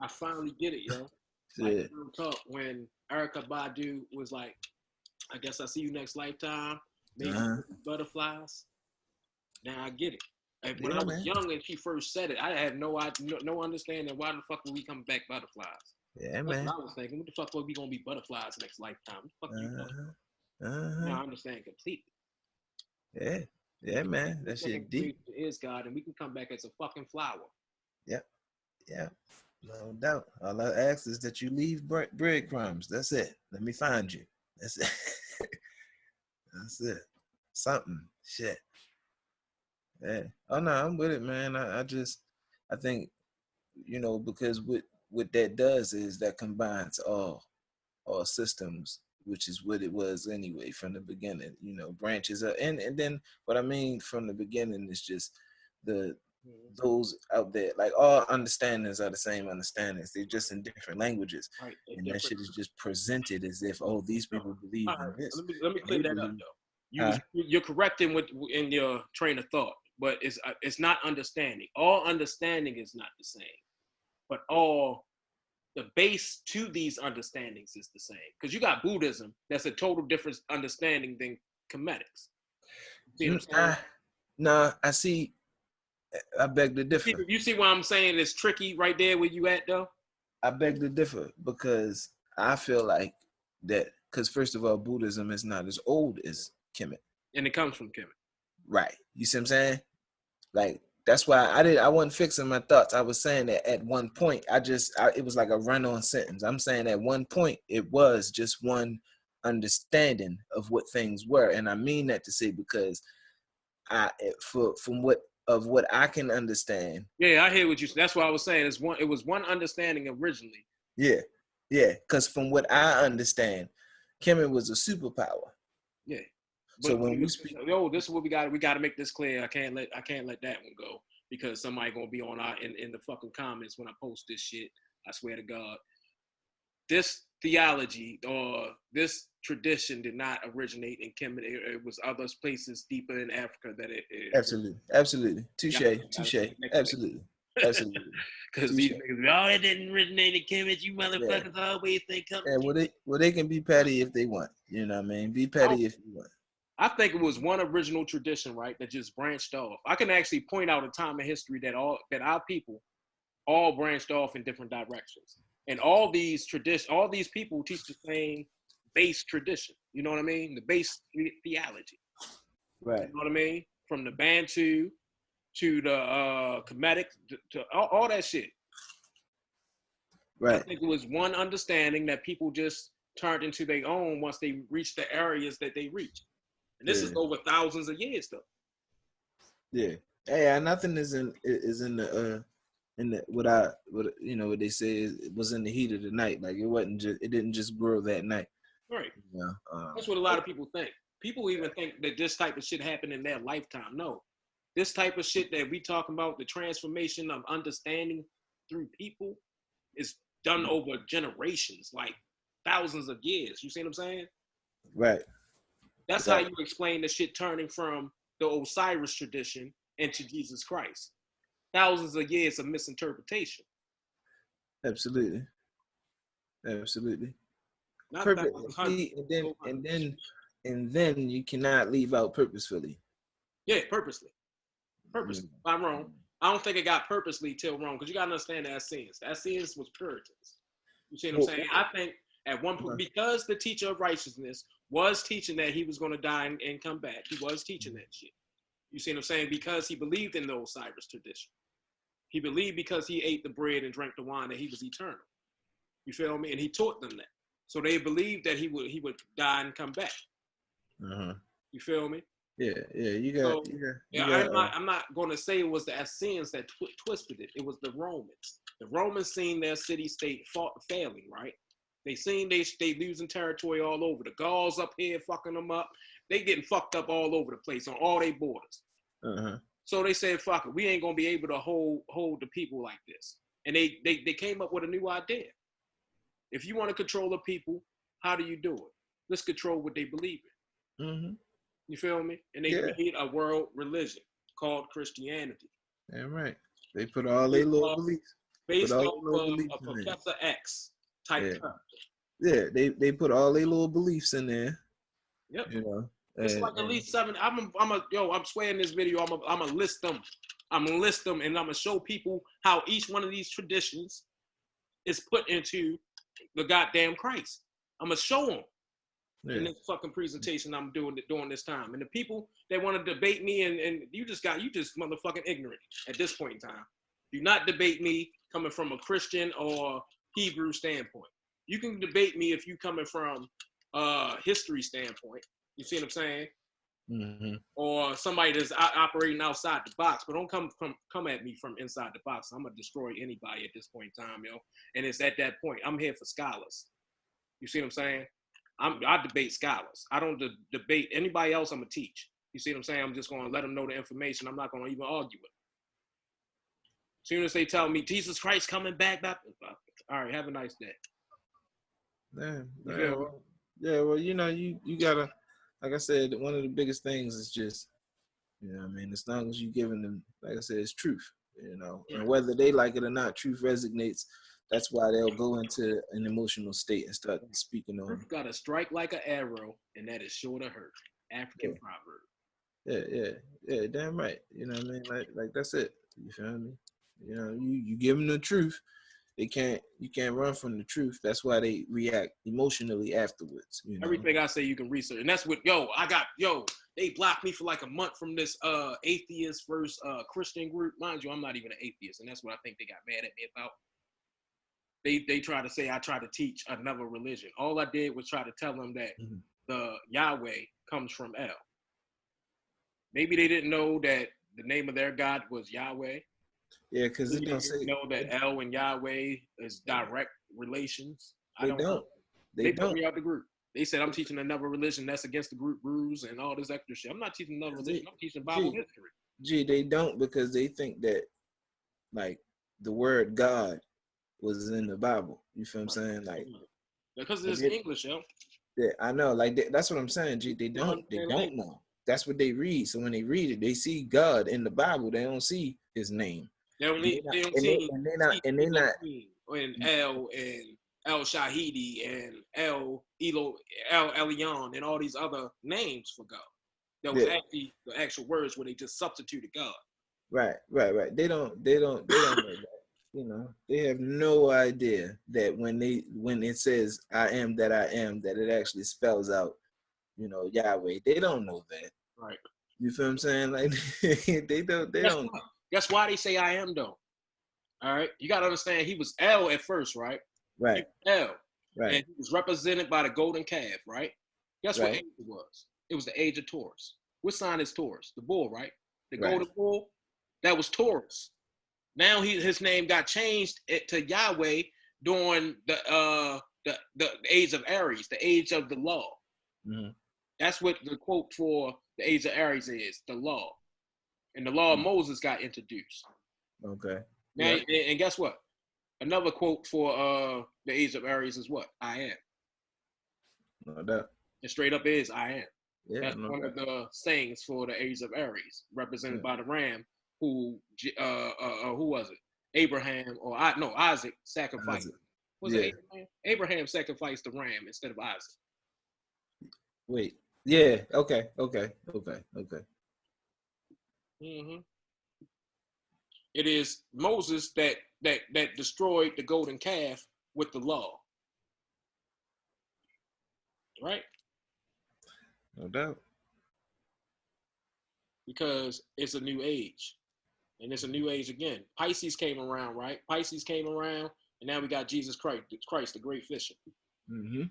I finally get it, yo. Like Shit. real talk when Erykah Badu was like, I guess I see you next lifetime. Maybe Uh-huh. butterflies. Now I get it. And when Yeah, I was man. young and she first said it, I had no understanding why the fuck would we come back butterflies. Yeah, That's man. what I was thinking. What the fuck are we gonna be butterflies next lifetime? What the fuck you talking about? Uh-huh. Now I understand completely. Yeah. Yeah, man. That shit deep. Is God, and we can come back as a fucking flower. Yep. Yeah. No doubt. All I ask is that you leave breadcrumbs. That's it. Let me find you. That's it. That's it. Something. Shit. Yeah. Oh no, I'm with it, man. I think, because what that does is that combines all systems, which is what it was anyway from the beginning. Branches are, and then what I mean from the beginning is just the those out there, like all understandings are the same understandings. They're just in different languages, Right. and that shit is just presented as if, oh, these people believe All right. in this. Let me clear that up though. You're correcting in your train of thought, but it's not understanding. All understanding is not the same, but all the base to these understandings is the same. Because you got Buddhism, that's a total different understanding than Kemetics. See what I'm saying? Nah, I see. I beg to differ. You see why I'm saying it's tricky right there where you at though? I beg to differ because I feel like that. Because first of all, Buddhism is not as old as Kemet. And it comes from Kemet. Right. You see what I'm saying? Like that's why I wasn't fixing my thoughts. I was saying that at one point, it was like a run-on sentence. I'm saying at one point it was just one understanding of what things were, and I mean that to say because from what I can understand. Yeah, I hear what you. That's what I was saying. It was one understanding originally. Yeah, because from what I understand, Kemet was a superpower. Yeah. But so when we speak, this is what we got. We got to make this clear. I can't let that one go because somebody gonna be on in the fucking comments when I post this shit. I swear to God, this theology or this tradition did not originate in Kemet. It was other places deeper in Africa that it absolutely, touche, absolutely. Because these niggas, it didn't originate in Kemet. You motherfuckers always think something. Yeah, they can be petty if they want. You know what I mean? Be petty if you want. I think it was one original tradition, right, that just branched off. I can actually point out a time in history that our people all branched off in different directions, and all these people teach the same base tradition. You know what I mean? The base theology. Right. You know what I mean? From the Bantu to the Kemetic to all that shit. Right. I think it was one understanding that people just turned into their own once they reached the areas that they reached. And this is over thousands of years, though. Yeah. Hey, nothing is in the what they say it was in the heat of the night. Like it didn't just grow that night. Right. That's what a lot of people think. People even think that this type of shit happened in their lifetime. No. This type of shit that we talking about, the transformation of understanding through people, is done over generations, like thousands of years. You see what I'm saying? Right. That's how you explain the shit turning from the Osiris tradition into Jesus Christ. Thousands of years of misinterpretation. Absolutely. And then you cannot leave out purposefully. Yeah, purposely. I'm wrong. I don't think it got purposely till wrong because you gotta understand the Essenes. The Essenes was Puritans. You see what I'm saying? I think at one point, because the teacher of righteousness was teaching that he was going to die and come back, he was teaching that shit. You see what I'm saying? Because he believed in the Osiris tradition. He believed because he ate the bread and drank the wine that he was eternal. You feel me? And he taught them that. So they believed that he would die and come back. You feel me? Yeah. I'm not going to say it was the Essenes that twisted it. It was the Romans. The Romans seen their city-state failing, right? They seen they losing territory all over. The Gauls up here fucking them up. They getting fucked up all over the place on all their borders. Uh-huh. So they said, fuck it, we ain't gonna be able to hold the people like this. And they came up with a new idea. If you want to control the people, how do you do it? Let's control what they believe in. Mm-hmm. You feel me? And they made a world religion called Christianity. Damn right. They put all their little beliefs. Based off a Professor X type character. Yeah, they put all their little beliefs in there. Yep. You know. It's like at least 7. I'm swearing this video. I'm gonna list them. I'm gonna list them, and I'm gonna show people how each one of these traditions is put into the goddamn Christ. I'm gonna show them in this fucking presentation I'm doing during this time. And the people that want to debate me, and you just motherfucking ignorant at this point in time. Do not debate me coming from a Christian or Hebrew standpoint. You can debate me if you coming from history standpoint. You see what I'm saying? Mm-hmm. Or somebody that's operating outside the box, but don't come at me from inside the box. I'm gonna destroy anybody at this point in time, yo. And it's at that point. I'm here for scholars. You see what I'm saying? I debate scholars. I don't debate anybody else. I'm gonna teach. You see what I'm saying? I'm just gonna let them know the information. I'm not gonna even argue it. As soon as they tell me Jesus Christ coming back, all right, have a nice day. Well, you know, you gotta, like I said, one of the biggest things is just, you know what I mean, as long as you giving them, like I said, it's truth, you know, and whether they like it or not, truth resonates. That's why they'll go into an emotional state and start speaking on. Truth gotta strike like an arrow, and that is sure to hurt. African proverb. Yeah, damn right. You know what I mean? Like that's it. You feel me? You know, you give them the truth. You can't run from the truth. That's why they react emotionally afterwards. You know? Everything I say you can research. And that's what, they blocked me for like a month from this atheist versus Christian group. Mind you, I'm not even an atheist, and that's what I think they got mad at me about. They try to say I try to teach another religion. All I did was try to tell them that the Yahweh comes from El. Maybe they didn't know that the name of their God was Yahweh. Yeah, because they don't say know that El and Yahweh is direct relations. They don't. They put me out the group. They said I'm teaching another religion that's against the group rules and all this extra shit. I'm not teaching another religion. I'm teaching Bible history. They don't, because they think that like the word God was in the Bible. You feel what I'm saying? Like because it's English, yo. Yeah, I know. Like that's what I'm saying. They don't know. That's what they read. So when they read it, they see God in the Bible. They don't see His name. They don't see and El and El Shahidi and El Elyon and all these other names for God. That was actually the actual words where they just substituted God. Right. They don't know that. You know, they have no idea that when it says I am that I am, that it actually spells out, you know, Yahweh. They don't know that. Right. You feel what I'm saying? Like they don't. That's why they say I am though. All right. You gotta understand he was El at first, right? Right. El. Right. And he was represented by the golden calf, right? Guess what age it was? It was the age of Taurus. What sign is Taurus? The bull, right? The golden bull. That was Taurus. Now his name got changed to Yahweh during the age of Aries, the age of the law. Mm-hmm. That's what the quote for the age of Aries is, the law. And the law of Moses got introduced. Okay. Now, and guess what? Another quote for the age of Aries is what? I am. No doubt. It straight up is I am. Yeah, that's one of the sayings for the age of Aries, represented by the ram, who was it? Abraham or Isaac sacrificed. Was it Abraham? Abraham sacrificed the ram instead of Isaac. Wait. Yeah. Okay. Mm-hmm. It is Moses that destroyed the golden calf with the law. Right? No doubt. Because it's a new age. And it's a new age again. Pisces came around, right? Pisces came around, and now we got Jesus Christ, the great fisher. Mm-hmm.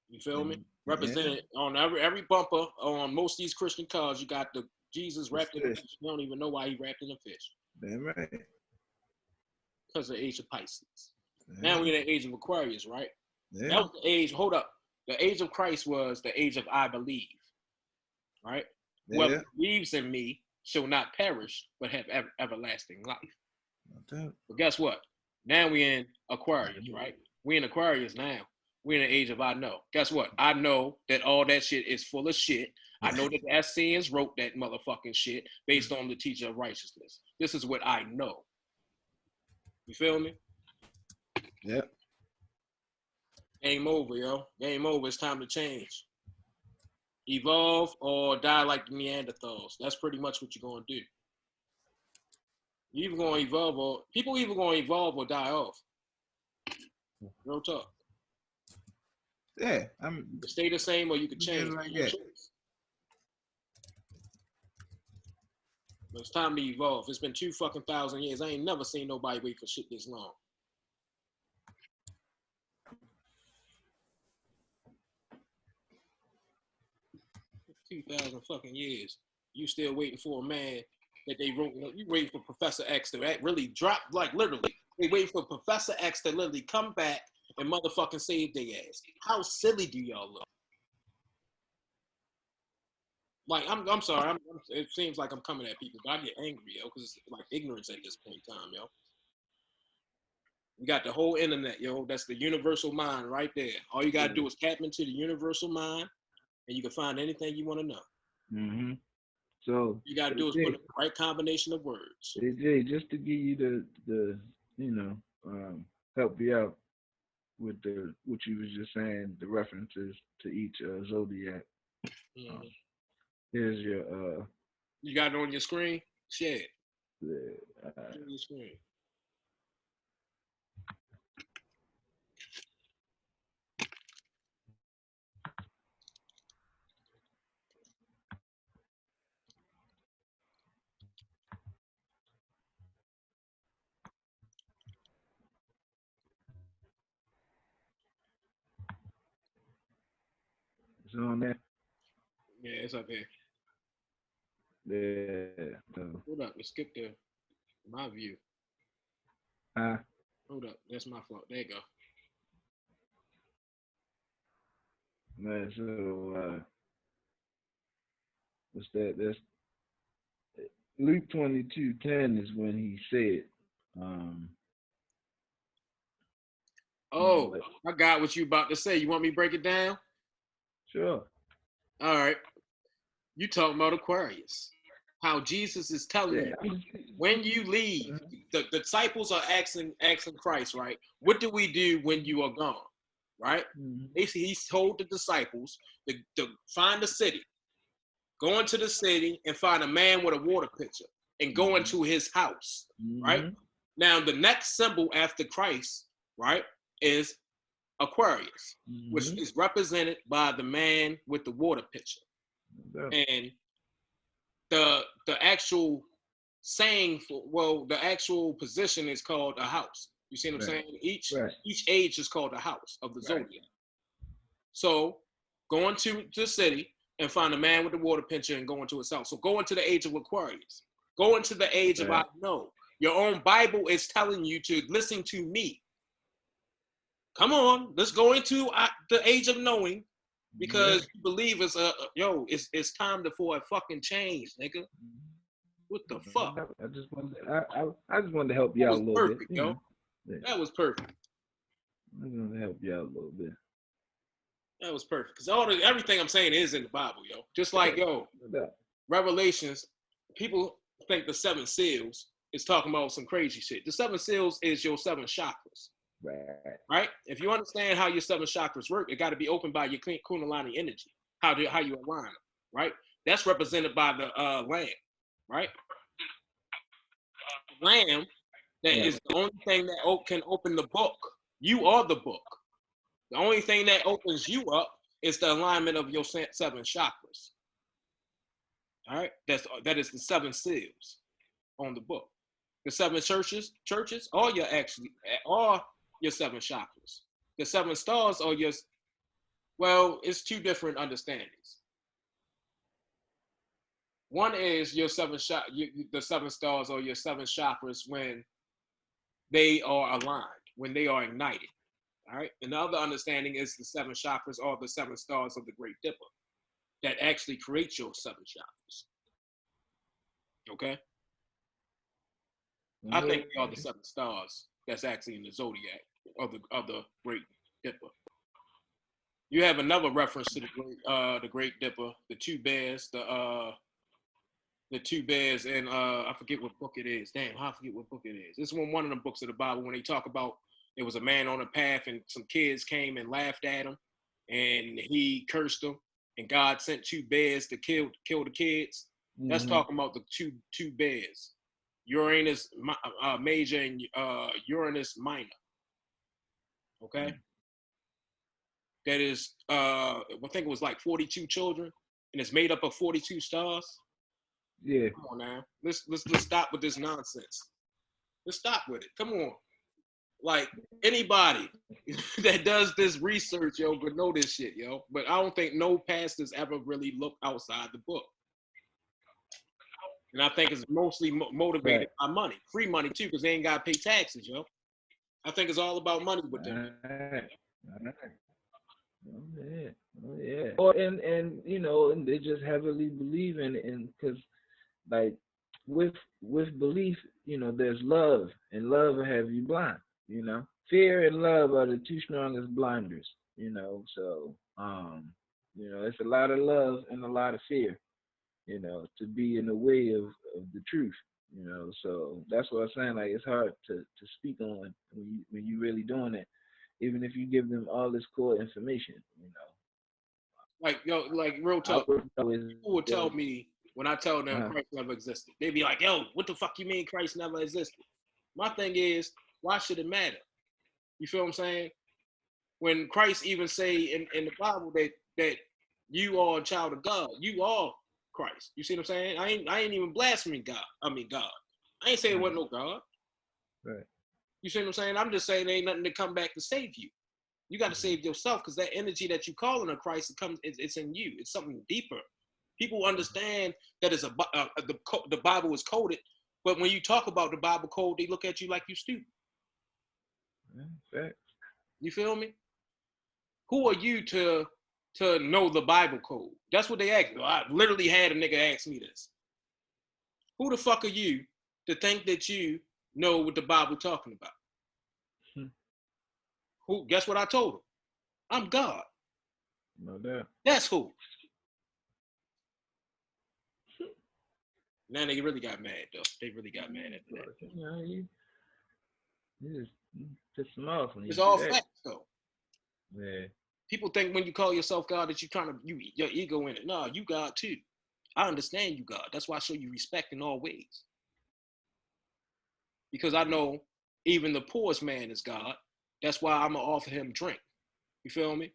You feel me? Represented on every bumper on most of these Christian cars, you got the Jesus wrapped in a fish. You don't even know why he wrapped in a fish. Damn right. Because of the age of Pisces. Now we're in the age of Aquarius, right? Yeah. That was the age. Hold up. The age of Christ was the age of I believe. Right? Yeah. Whoever believes in me shall not perish, but have everlasting life. Okay. But guess what? Now we in Aquarius, right? We in Aquarius now. We're in the age of I know. Guess what? I know that all that shit is full of shit. I know that the Essenes wrote that motherfucking shit based on the teaching of righteousness. This is what I know. You feel me? Yep. Game over, yo. Game over. It's time to change. Evolve or die like the Neanderthals. That's pretty much what you're going to do. You're either going to evolve or people either going to evolve or die off. Real talk. Yeah. You can stay the same or you can change. Like No that. choice. But it's time to evolve. It's been 2,000 years. I ain't never seen nobody wait for shit this long. 2,000 fucking years. You still waiting for a man that they wrote. You waiting for Professor X to really drop, like literally. They waiting for Professor X to literally come back and motherfucking save their ass. How silly do y'all look? Like I'm sorry. It seems like I'm coming at people, but I get angry, yo, because it's like ignorance at this point in time, yo. We got the whole internet, yo. That's the universal mind right there. All you gotta do is tap into the universal mind, and you can find anything you want to know. Mm-hmm. So you gotta do is put the right combination of words. AJ, just to give you the help you out with what you was just saying, the references to each zodiac. Mm-hmm. Here's your You got it on your screen? Share it. on your screen. Is it on there? Yeah, it's up here. Yeah. Hold up, let's skip to my view. Hold up, that's my fault. There you go. Man, so what's that? That's Luke 22:10 is when he said, Oh, I got what you about to say. You want me to break it down? Sure. All right. You talking about Aquarius. How Jesus is telling you, when you leave, the disciples are asking Christ, right? What do we do when you are gone? Right? Basically, he told the disciples to find a city, go into the city and find a man with a water pitcher and go into his house, right? Now, the next symbol after Christ, right, is Aquarius, which is represented by the man with the water pitcher. And the actual saying the actual position is called a house. You see what I'm saying? Each age is called a house of the zodiac. So go into the city and find a man with the water pitcher and go into his house. So go into the age of Aquarius. Go into the age of I know. Your own Bible is telling you to listen to me. Come on, let's go into the age of knowing, because you believe it's time for a fucking change, nigga. What the fuck? I just wanted to help you out a little bit. Yo. That was perfect. I just wanted to help you out a little bit. That was perfect, because everything I'm saying is in the Bible, yo. Just like Revelations, people think the 7 seals is talking about some crazy shit. The 7 seals is your 7 chakras. Right? If you understand how your 7 chakras work, it got to be opened by your Kundalini energy. How you align them, right? That's represented by the lamb, right? The lamb is the only thing that can open the book. You are the book. The only thing that opens you up is the alignment of your 7 chakras. All right? That is the 7 seals on the book. The 7 churches are your 7 chakras. The 7 stars are it's 2 different understandings. One is your 7 the 7 stars are your 7 chakras when they are aligned, when they are ignited. All right. And the other understanding is the 7 chakras or the 7 stars of the Great Dipper that actually create your 7 chakras. Okay. I think they are the 7 stars that's actually in the zodiac of the Great Dipper. You have another reference to the Great Dipper, the 2 bears, the 2 bears, and I forget what book it is. Damn, I forget what book it is. This is one of the books of the Bible when they talk about there was a man on a path and some kids came and laughed at him, and he cursed them, and God sent 2 bears to kill the kids. Mm-hmm. That's talking about the two bears, Uranus major and Uranus minor. Okay. Mm-hmm. That is, I think it was like 42 children, and it's made up of 42 stars. Yeah. Come on now. Let's stop with this nonsense. Let's stop with it. Come on. Like, anybody that does this research, yo, would know this shit, yo. But I don't think no pastors ever really look outside the book. And I think it's mostly motivated by money. Free money, too, because they ain't got to pay taxes, yo. I think it's all about money with them. All right. Oh yeah. Or and you know, and they just heavily believe in because like with belief, you know, there's love, and love will have you blind. You know, fear and love are the 2 strongest blinders. You know, so you know, it's a lot of love and a lot of fear. You know, to be in the way of the truth. You know, so that's what I'm saying. Like, it's hard to speak on when you really doing it, even if you give them all this core information. You know. Like, yo, like real talk. People would tell me when I tell them Christ never existed. They'd be like, yo, what the fuck you mean Christ never existed? My thing is, why should it matter? You feel what I'm saying? When Christ even say in the Bible that you are a child of God, you are Christ. You see what I'm saying? I ain't even blaspheming God. I mean God. I ain't saying it wasn't no God. Right. You see what I'm saying? I'm just saying there ain't nothing to come back to save you. You got to save yourself, because that energy that you calling on Christ, it's in you. It's something deeper. People understand that it's the Bible is coded, but when you talk about the Bible code, they look at you like you stupid. Right. You feel me? Who are you to know the Bible code? That's what they ask me. I literally had a nigga ask me this. Who the fuck are you to think that you know what the Bible talking about? Who? Guess what I told him? I'm God. No doubt. That's who. Now they really got mad, though. They really got mad at that. You know, you just piss them off. It's all facts, though. Yeah. People think when you call yourself God that your ego in it. No, you God too. I understand you God. That's why I show you respect in all ways. Because I know even the poorest man is God. That's why I'm going to offer him drink. You feel me?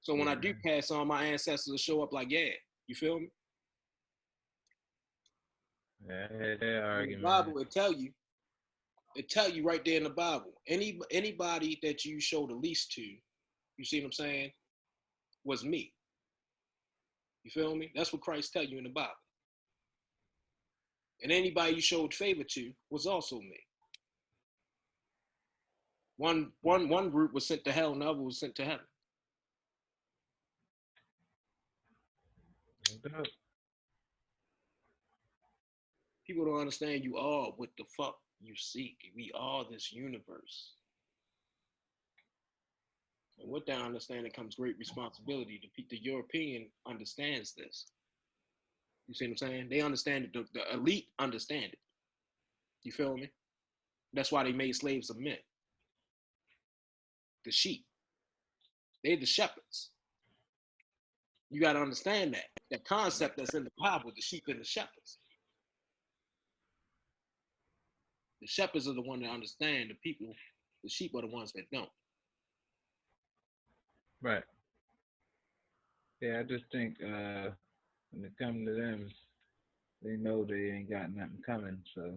So when I do pass on, my ancestors will show up like, yeah. You feel me? Yeah, argument. The Bible will tell you right there in the Bible. Anybody that you show the least to, you see what I'm saying, was me. You feel me? That's what Christ tell you in the Bible. And anybody you showed favor to was also me. One group was sent to hell, and the other was sent to heaven. People don't understand you are what the fuck you seek. We are this universe. And with that understanding comes great responsibility. The European understands this. You see what I'm saying? They understand it. The elite understand it. You feel me? That's why they made slaves of men. The sheep. They're the shepherds. You got to understand that concept that's in the Bible, the sheep and the shepherds. The shepherds are the ones that understand the people. The sheep are the ones that don't. Right. Yeah, I just think when it comes to them, they know they ain't got nothing coming, so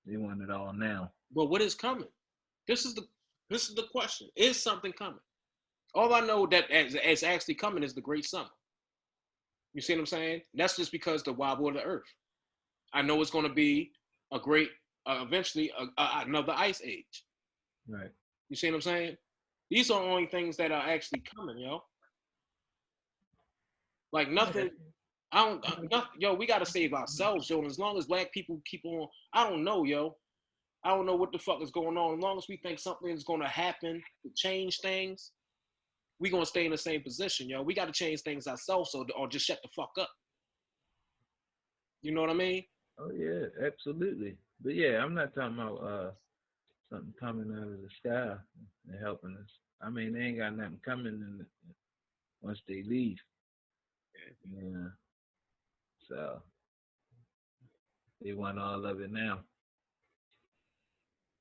they want it all now. But what is coming? This is the question. Is something coming? All I know that is actually coming is the great summer. You see what I'm saying? That's just because the wobble of the earth. I know it's going to be a great, eventually another ice age. Right. You see what I'm saying? These are the only things that are actually coming, yo. Like nothing. I don't. Yo, we gotta save ourselves, yo. And as long as black people keep on, I don't know, yo. I don't know what the fuck is going on. As long as we think something is gonna happen to change things, we gonna stay in the same position, yo. We gotta change things ourselves, or just shut the fuck up. You know what I mean? Oh yeah, absolutely. But yeah, I'm not talking about something coming out of the sky and helping us. I mean, they ain't got nothing coming once they leave. Yeah. So they want all of it now.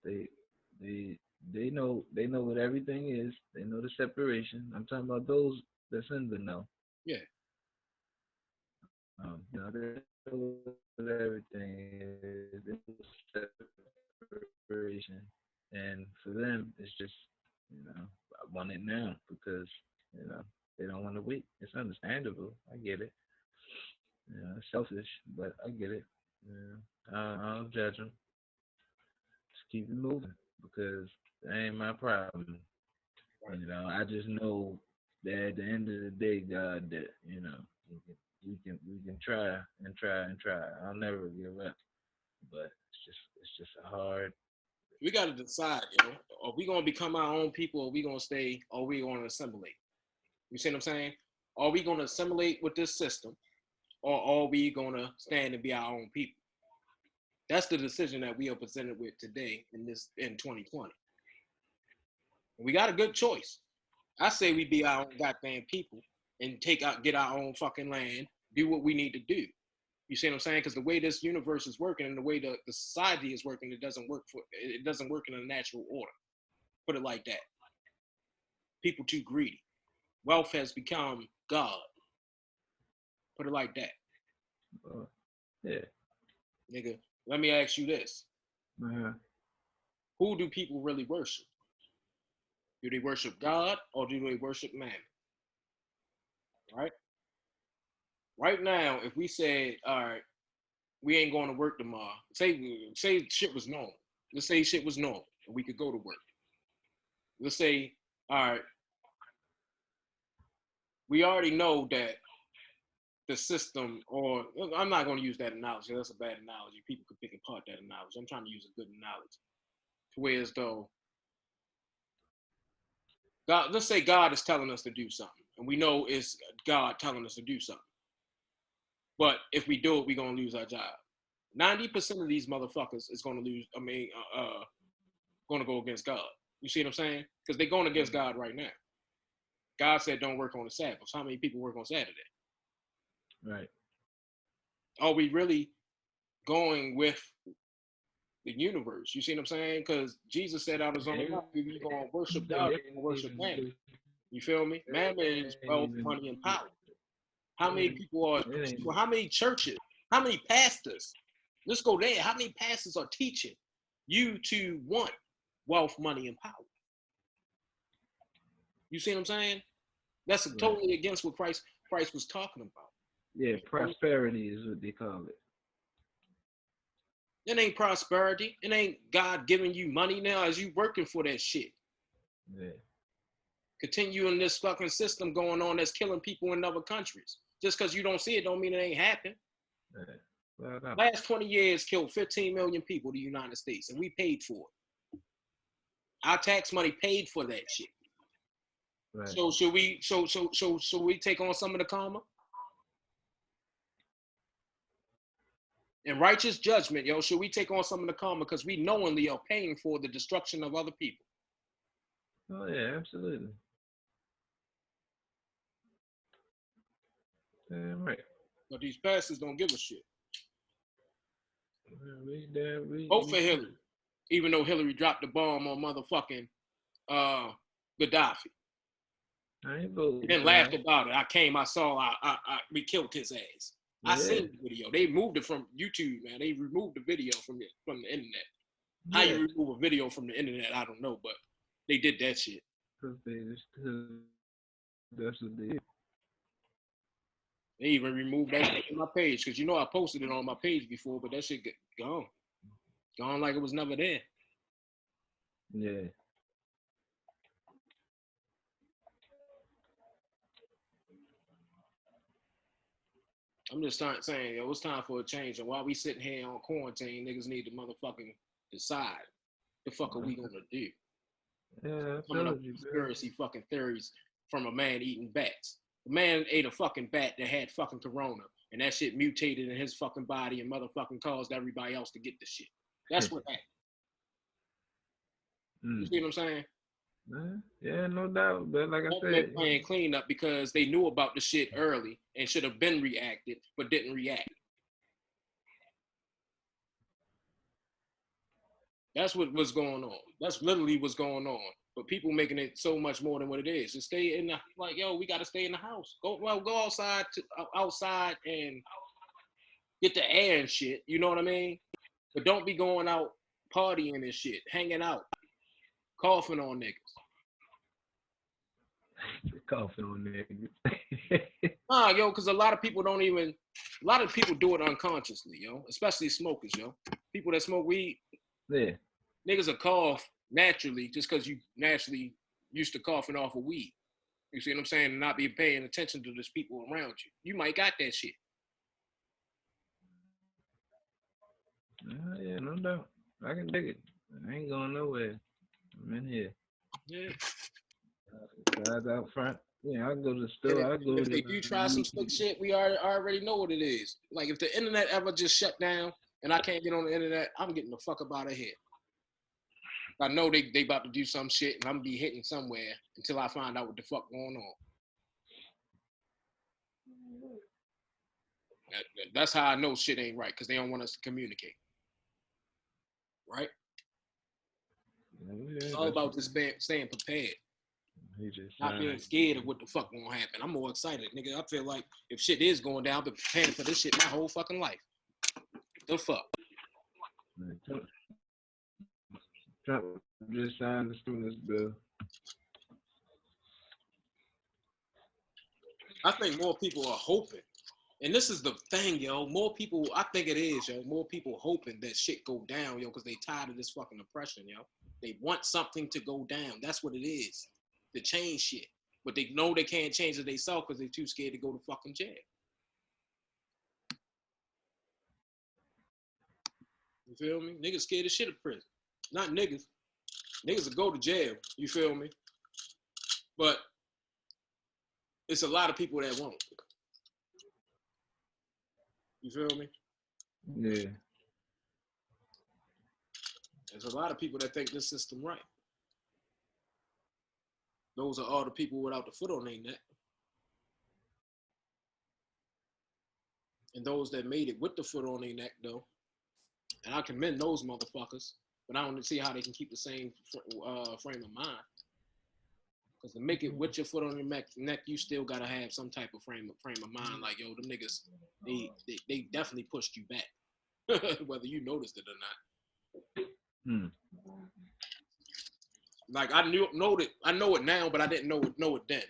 They they they know what everything is. They know the separation. I'm talking about those that's in the know. Yeah. They know what everything is. They know separation, and for them, it's just I want it now because you know they don't want to wait. It's understandable. I get it. It's selfish, but I get it. I don't judge them. Just keep it moving because that ain't my problem. I just know that at the end of the day, God, that we can try and try and try. I'll never give up, but it's just a hard. We gotta decide, yo. Are we gonna become our own people, or we gonna stay, or we gonna assimilate? You see what I'm saying? Are we gonna assimilate with this system, or are we gonna stand and be our own people? That's the decision that we are presented with today in 2020. We got a good choice. I say we be our own goddamn people and get our own fucking land, do what we need to do. You see what I'm saying? Because the way this universe is working and the way the society is working, it doesn't work in a natural order. Put it like that. People too greedy. Wealth has become God. Put it like that. Yeah. Nigga, let me ask you this. Uh-huh. Who do people really worship? Do they worship God or do they worship man? Right? Right now, if we said, all right, we ain't going to work tomorrow. Say shit was normal. Let's say shit was normal and we could go to work. Let's say, all right, we already know that the system, or I'm not going to use that analogy. That's a bad analogy. People could pick apart that analogy. I'm trying to use a good analogy. Whereas though, God, let's say God is telling us to do something, and we know it's God telling us to do something. But if we do it, we're going to lose our job. 90% of these motherfuckers is going to lose. Going to go against God. You see what I'm saying? Because they're going against God right now. God said, "Don't work on the Sabbath." So how many people work on Saturday? Right. Are we really going with the universe? You see what I'm saying? Because Jesus said out his own mouth, "You're going to worship God, you're going to worship man." You feel me? Man means wealth, money, and power. How many people are? How many churches? How many pastors? Let's go there. How many pastors are teaching you to want wealth, money, and power? You see what I'm saying? That's totally against what Christ was talking about. Yeah, prosperity is what they call it. It ain't prosperity. It ain't God giving you money now as you working for that shit. Yeah. Continuing this fucking system going on that's killing people in other countries. Just because you don't see it don't mean it ain't happening. Yeah. Well, no. Last 20 years killed 15 million people in the United States, and we paid for it. Our tax money paid for that shit. Right. So should we take on some of the karma? In righteous judgment, yo, should we take on some of the karma because we knowingly are paying for the destruction of other people? Oh yeah, absolutely. Damn right. But these pastors don't give a shit. We Vote for Hillary, even though Hillary dropped the bomb on motherfucking Gaddafi. I ain't voting. Then laughed about it. I saw, we killed his ass. Yeah. I seen the video. They moved it from YouTube, man. They removed the video from the internet. Yeah. How you remove a video from the internet, I don't know, but they did that shit. Because that's what they did. They even removed that shit from my page because I posted it on my page before, but that shit gone. Gone like it was never there. Yeah. I'm just saying, yo, it's time for a change. And while we sitting here on quarantine, niggas need to motherfucking decide the fuck are we gonna do? Yeah, I Coming up told with you, bro. conspiracy fucking theories from a man eating bats. The man ate a fucking bat that had fucking corona, and that shit mutated in his fucking body and motherfucking caused everybody else to get the shit. That's what happened. You see what I'm saying? Yeah, no doubt. But like I Government said, playing cleanup because they knew about the shit early and should have been reacted, but didn't react. That's what was going on. That's literally what's going on. But people making it so much more than what it is. Just stay in the like, yo, we got to stay in the house. Go outside and get the air and shit. You know what I mean? But don't be going out partying and shit, hanging out, coughing on niggas. coughing on niggas. Nah, yo, because a lot of people do it unconsciously, yo, especially smokers, yo. People that smoke weed, Yeah. niggas will cough naturally just because you naturally used to coughing off of weed. You see what I'm saying? And not be paying attention to those people around you. You might got that shit. Yeah, no doubt. I can dig it. I ain't going nowhere. I'm in here. Yeah. Guys out front. Yeah, I go to the store. If they do try some slick shit, we already know what it is. Like if the internet ever just shut down and I can't get on the internet, I'm getting the fuck up out of here. I know they about to do some shit and I'm gonna be hitting somewhere until I find out what the fuck going on. That's how I know shit ain't right, because they don't want us to communicate. Right? It's all about just staying prepared. Not being scared of what the fuck gonna happen. I'm more excited, nigga. I feel like if shit is going down, I've been preparing for this shit my whole fucking life. The fuck? Trump just signed the stimulus bill. I think more people are hoping. And this is the thing, yo. More people, I think it is, yo. More people hoping that shit go down, yo, because they tired of this fucking oppression, yo. They want something to go down. That's what it is. To change shit. But they know they can't change it themselves because they're too scared to go to fucking jail. You feel me? Niggas scared of shit of prison. Not niggas. Niggas will go to jail. You feel me? But it's a lot of people that won't. You feel me? Yeah. There's a lot of people that think this system right. Those are all the people without the foot on their neck. And those that made it with the foot on their neck, though. And I commend those motherfuckers, but I don't see how they can keep the same frame of mind. Because to make it with your foot on your neck, you still gotta have some type of frame of mind. Like, yo, them niggas, they definitely pushed you back, whether you noticed it or not. Like I know it now, but I didn't know it then.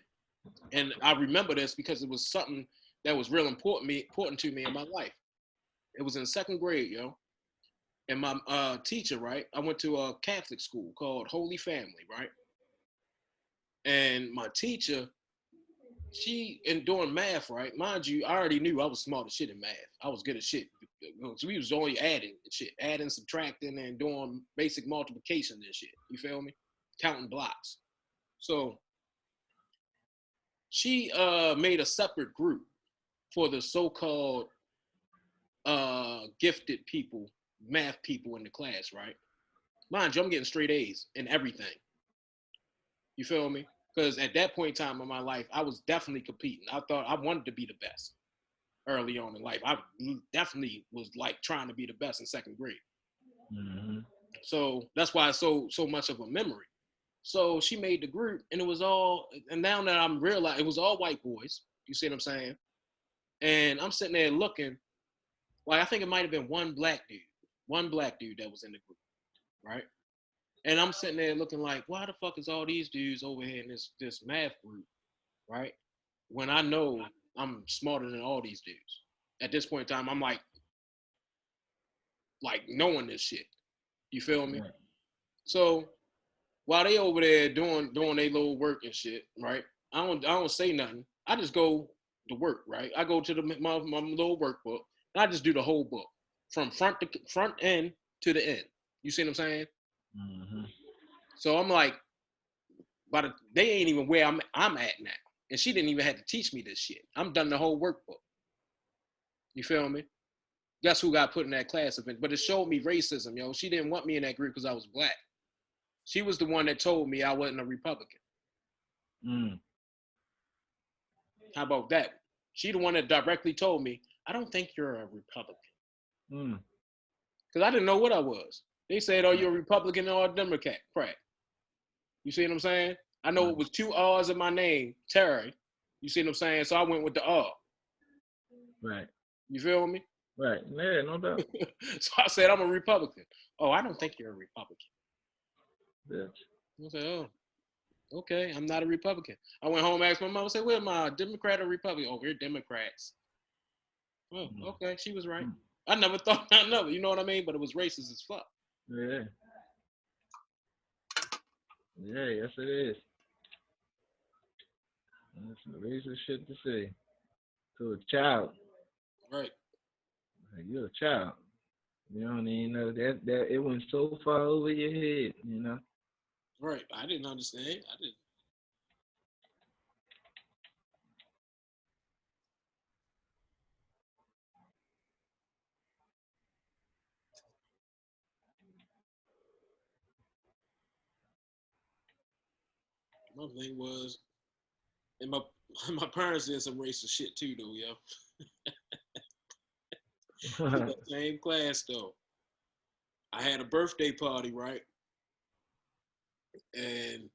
And I remember this because it was something that was real important to me in my life. It was in second grade, yo. And my teacher, right? I went to a Catholic school called Holy Family, right? And my teacher, and doing math, right? Mind you, I already knew I was smart as shit in math. I was good at shit. So we was only adding shit, adding, subtracting, and doing basic multiplication and shit. You feel me? Counting blocks. So she made a separate group for the so-called gifted people, math people in the class, right? Mind you, I'm getting straight A's in everything. You feel me? Because at that point in time in my life, I was definitely competing. I thought I wanted to be the best early on in life. I definitely was like trying to be the best in second grade. Mm-hmm. So that's why it's so much of a memory. So she made the group, and it was all, and now that I'm realizing, it was all white boys. You see what I'm saying? And I'm sitting there looking, like I think it might have been one black dude that was in the group, right? And I'm sitting there looking like, why the fuck is all these dudes over here in this math group, right? When I know I'm smarter than all these dudes. At this point in time, I'm like knowing this shit. You feel me? Right. So while they over there doing their little work and shit, right? I don't say nothing. I just go the work, right? I go to my little workbook, and I just do the whole book from front end to the end. You see what I'm saying? Mm-hmm. So I'm like, they ain't even where I'm at now, and she didn't even have to teach me this shit. I'm done the whole workbook. You feel me? Guess who got put in that class event? But it showed me racism, yo. She didn't want me in that group because I was black. She was the one that told me I wasn't a Republican. Mm. How about that? She the one that directly told me, I don't think you're a Republican. Mm. Because I didn't know what I was. They said, oh, you're a Republican or a Democrat. Crack. You see what I'm saying? I know it was 2 R's in my name, Terry. You see what I'm saying? So I went with the R. Right. You feel me? Right. Yeah, no doubt. So I said, I'm a Republican. Oh, I don't think you're a Republican. Bitch. I said, oh, okay, I'm not a Republican. I went home, asked my mom, I said, where am I, a Democrat or Republican? Oh, we're Democrats. Oh, okay, she was right. I never thought nothing of it, you know what I mean? But it was racist as fuck. Yeah. Yeah, yes it is. That's some racist shit to say to a child. Right. Like, you're a child. You don't even know that it went so far over your head, you know. Right. I didn't understand. I didn't. My thing was, and my my parents did some racist shit too, though, yo. In that same class, though. I had a birthday party, right? And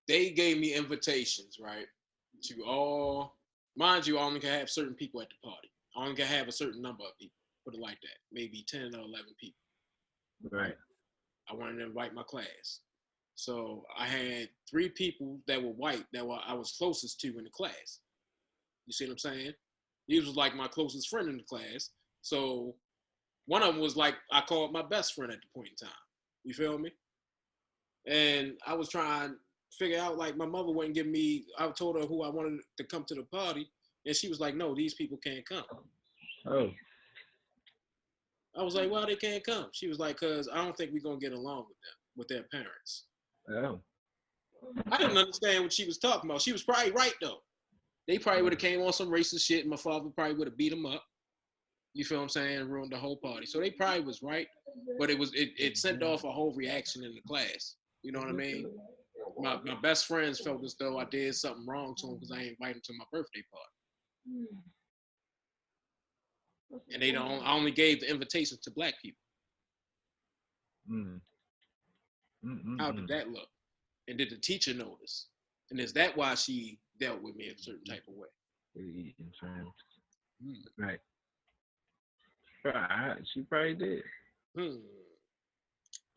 they gave me invitations, right? To all, mind you, I only can have certain people at the party. I only can have a certain number of people, put it like that. Maybe 10 or 11 people. Right. I wanted to invite my class. So I had 3 people that were white that I was closest to in the class. You see what I'm saying? He was like my closest friend in the class. So one of them was like, I called my best friend at the point in time. You feel me? And I was trying to figure out, like, my mother wouldn't give me, I told her who I wanted to come to the party. And she was like, no, these people can't come. Oh. I was like, well, they can't come. She was like, because I don't think we're going to get along with them, with their parents. Oh. I didn't understand what she was talking about. She was probably right, though. They probably would have came on some racist shit, and my father probably would have beat them up. You feel what I'm saying? Ruined the whole party. So they probably was right, but it sent off a whole reaction in the class. You know what I mean? My best friends felt as though I did something wrong to them because I ain't invited them to my birthday party. And I only gave the invitations to black people. How did that look? And did the teacher notice? And is that why she dealt with me a certain type of way? Right. She probably did.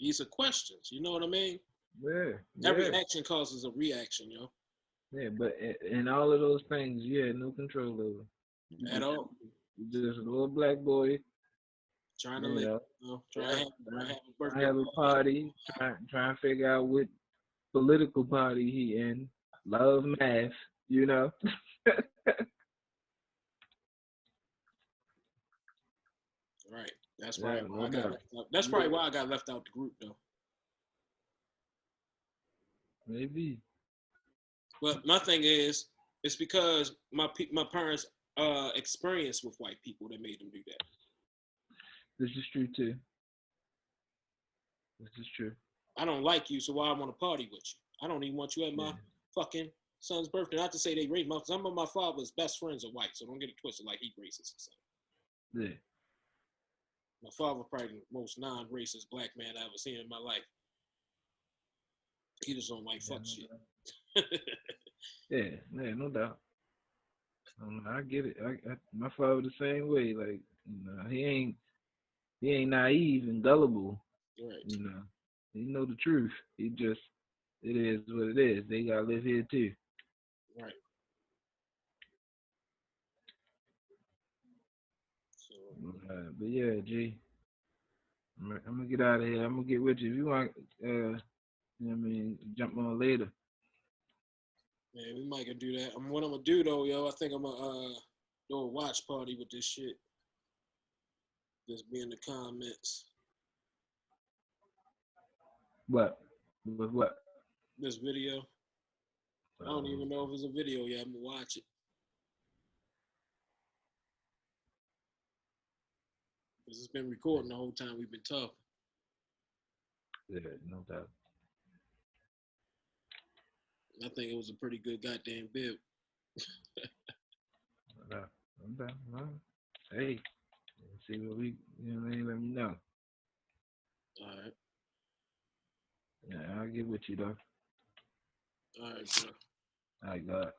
These are questions. You know what I mean? Yeah. Every action causes a reaction, yo. Yeah, but in all of those things, you had no control over. At all. You're just a little black boy trying to live. Trying to have a party, trying to figure out what political party he in. Love math, you know. Right. That's probably why I got left out. That's probably why I got left out the group, though. Maybe. But my thing is, it's because my parents' experience with white people that made them do that. This is true too. This is true. I don't like you, so why I want to party with you? I don't even want you at my fucking son's birthday. Not to say they racist. Some of my father's best friends are white, so don't get it twisted like he racist or something. Yeah. My father probably the most non-racist black man I ever seen in my life. He just don't like fuck shit. Yeah, no doubt. I get it. My father the same way. Like, you know, he ain't naive and gullible. Right. You know, he know the truth. He just, it is what it is. They gotta live here too. Right. So, but yeah, G, I'm gonna get out of here. I'm gonna get with you if you want. You know what I mean, jump on later. Man, we might could do that. What I'm gonna do though, yo, I think I'm gonna do a watch party with this shit. Just be in the comments. What? With what? This video. I don't even know if it's a video yet. I'm gonna watch it. Cause it's been recording the whole time we've been talking. Yeah, no doubt. I think it was a pretty good goddamn bib. No doubt. No doubt. Well, hey, see what we, you know what I mean? Let me know. All right. Yeah, I'll get with you though. All right, bro. All right, God.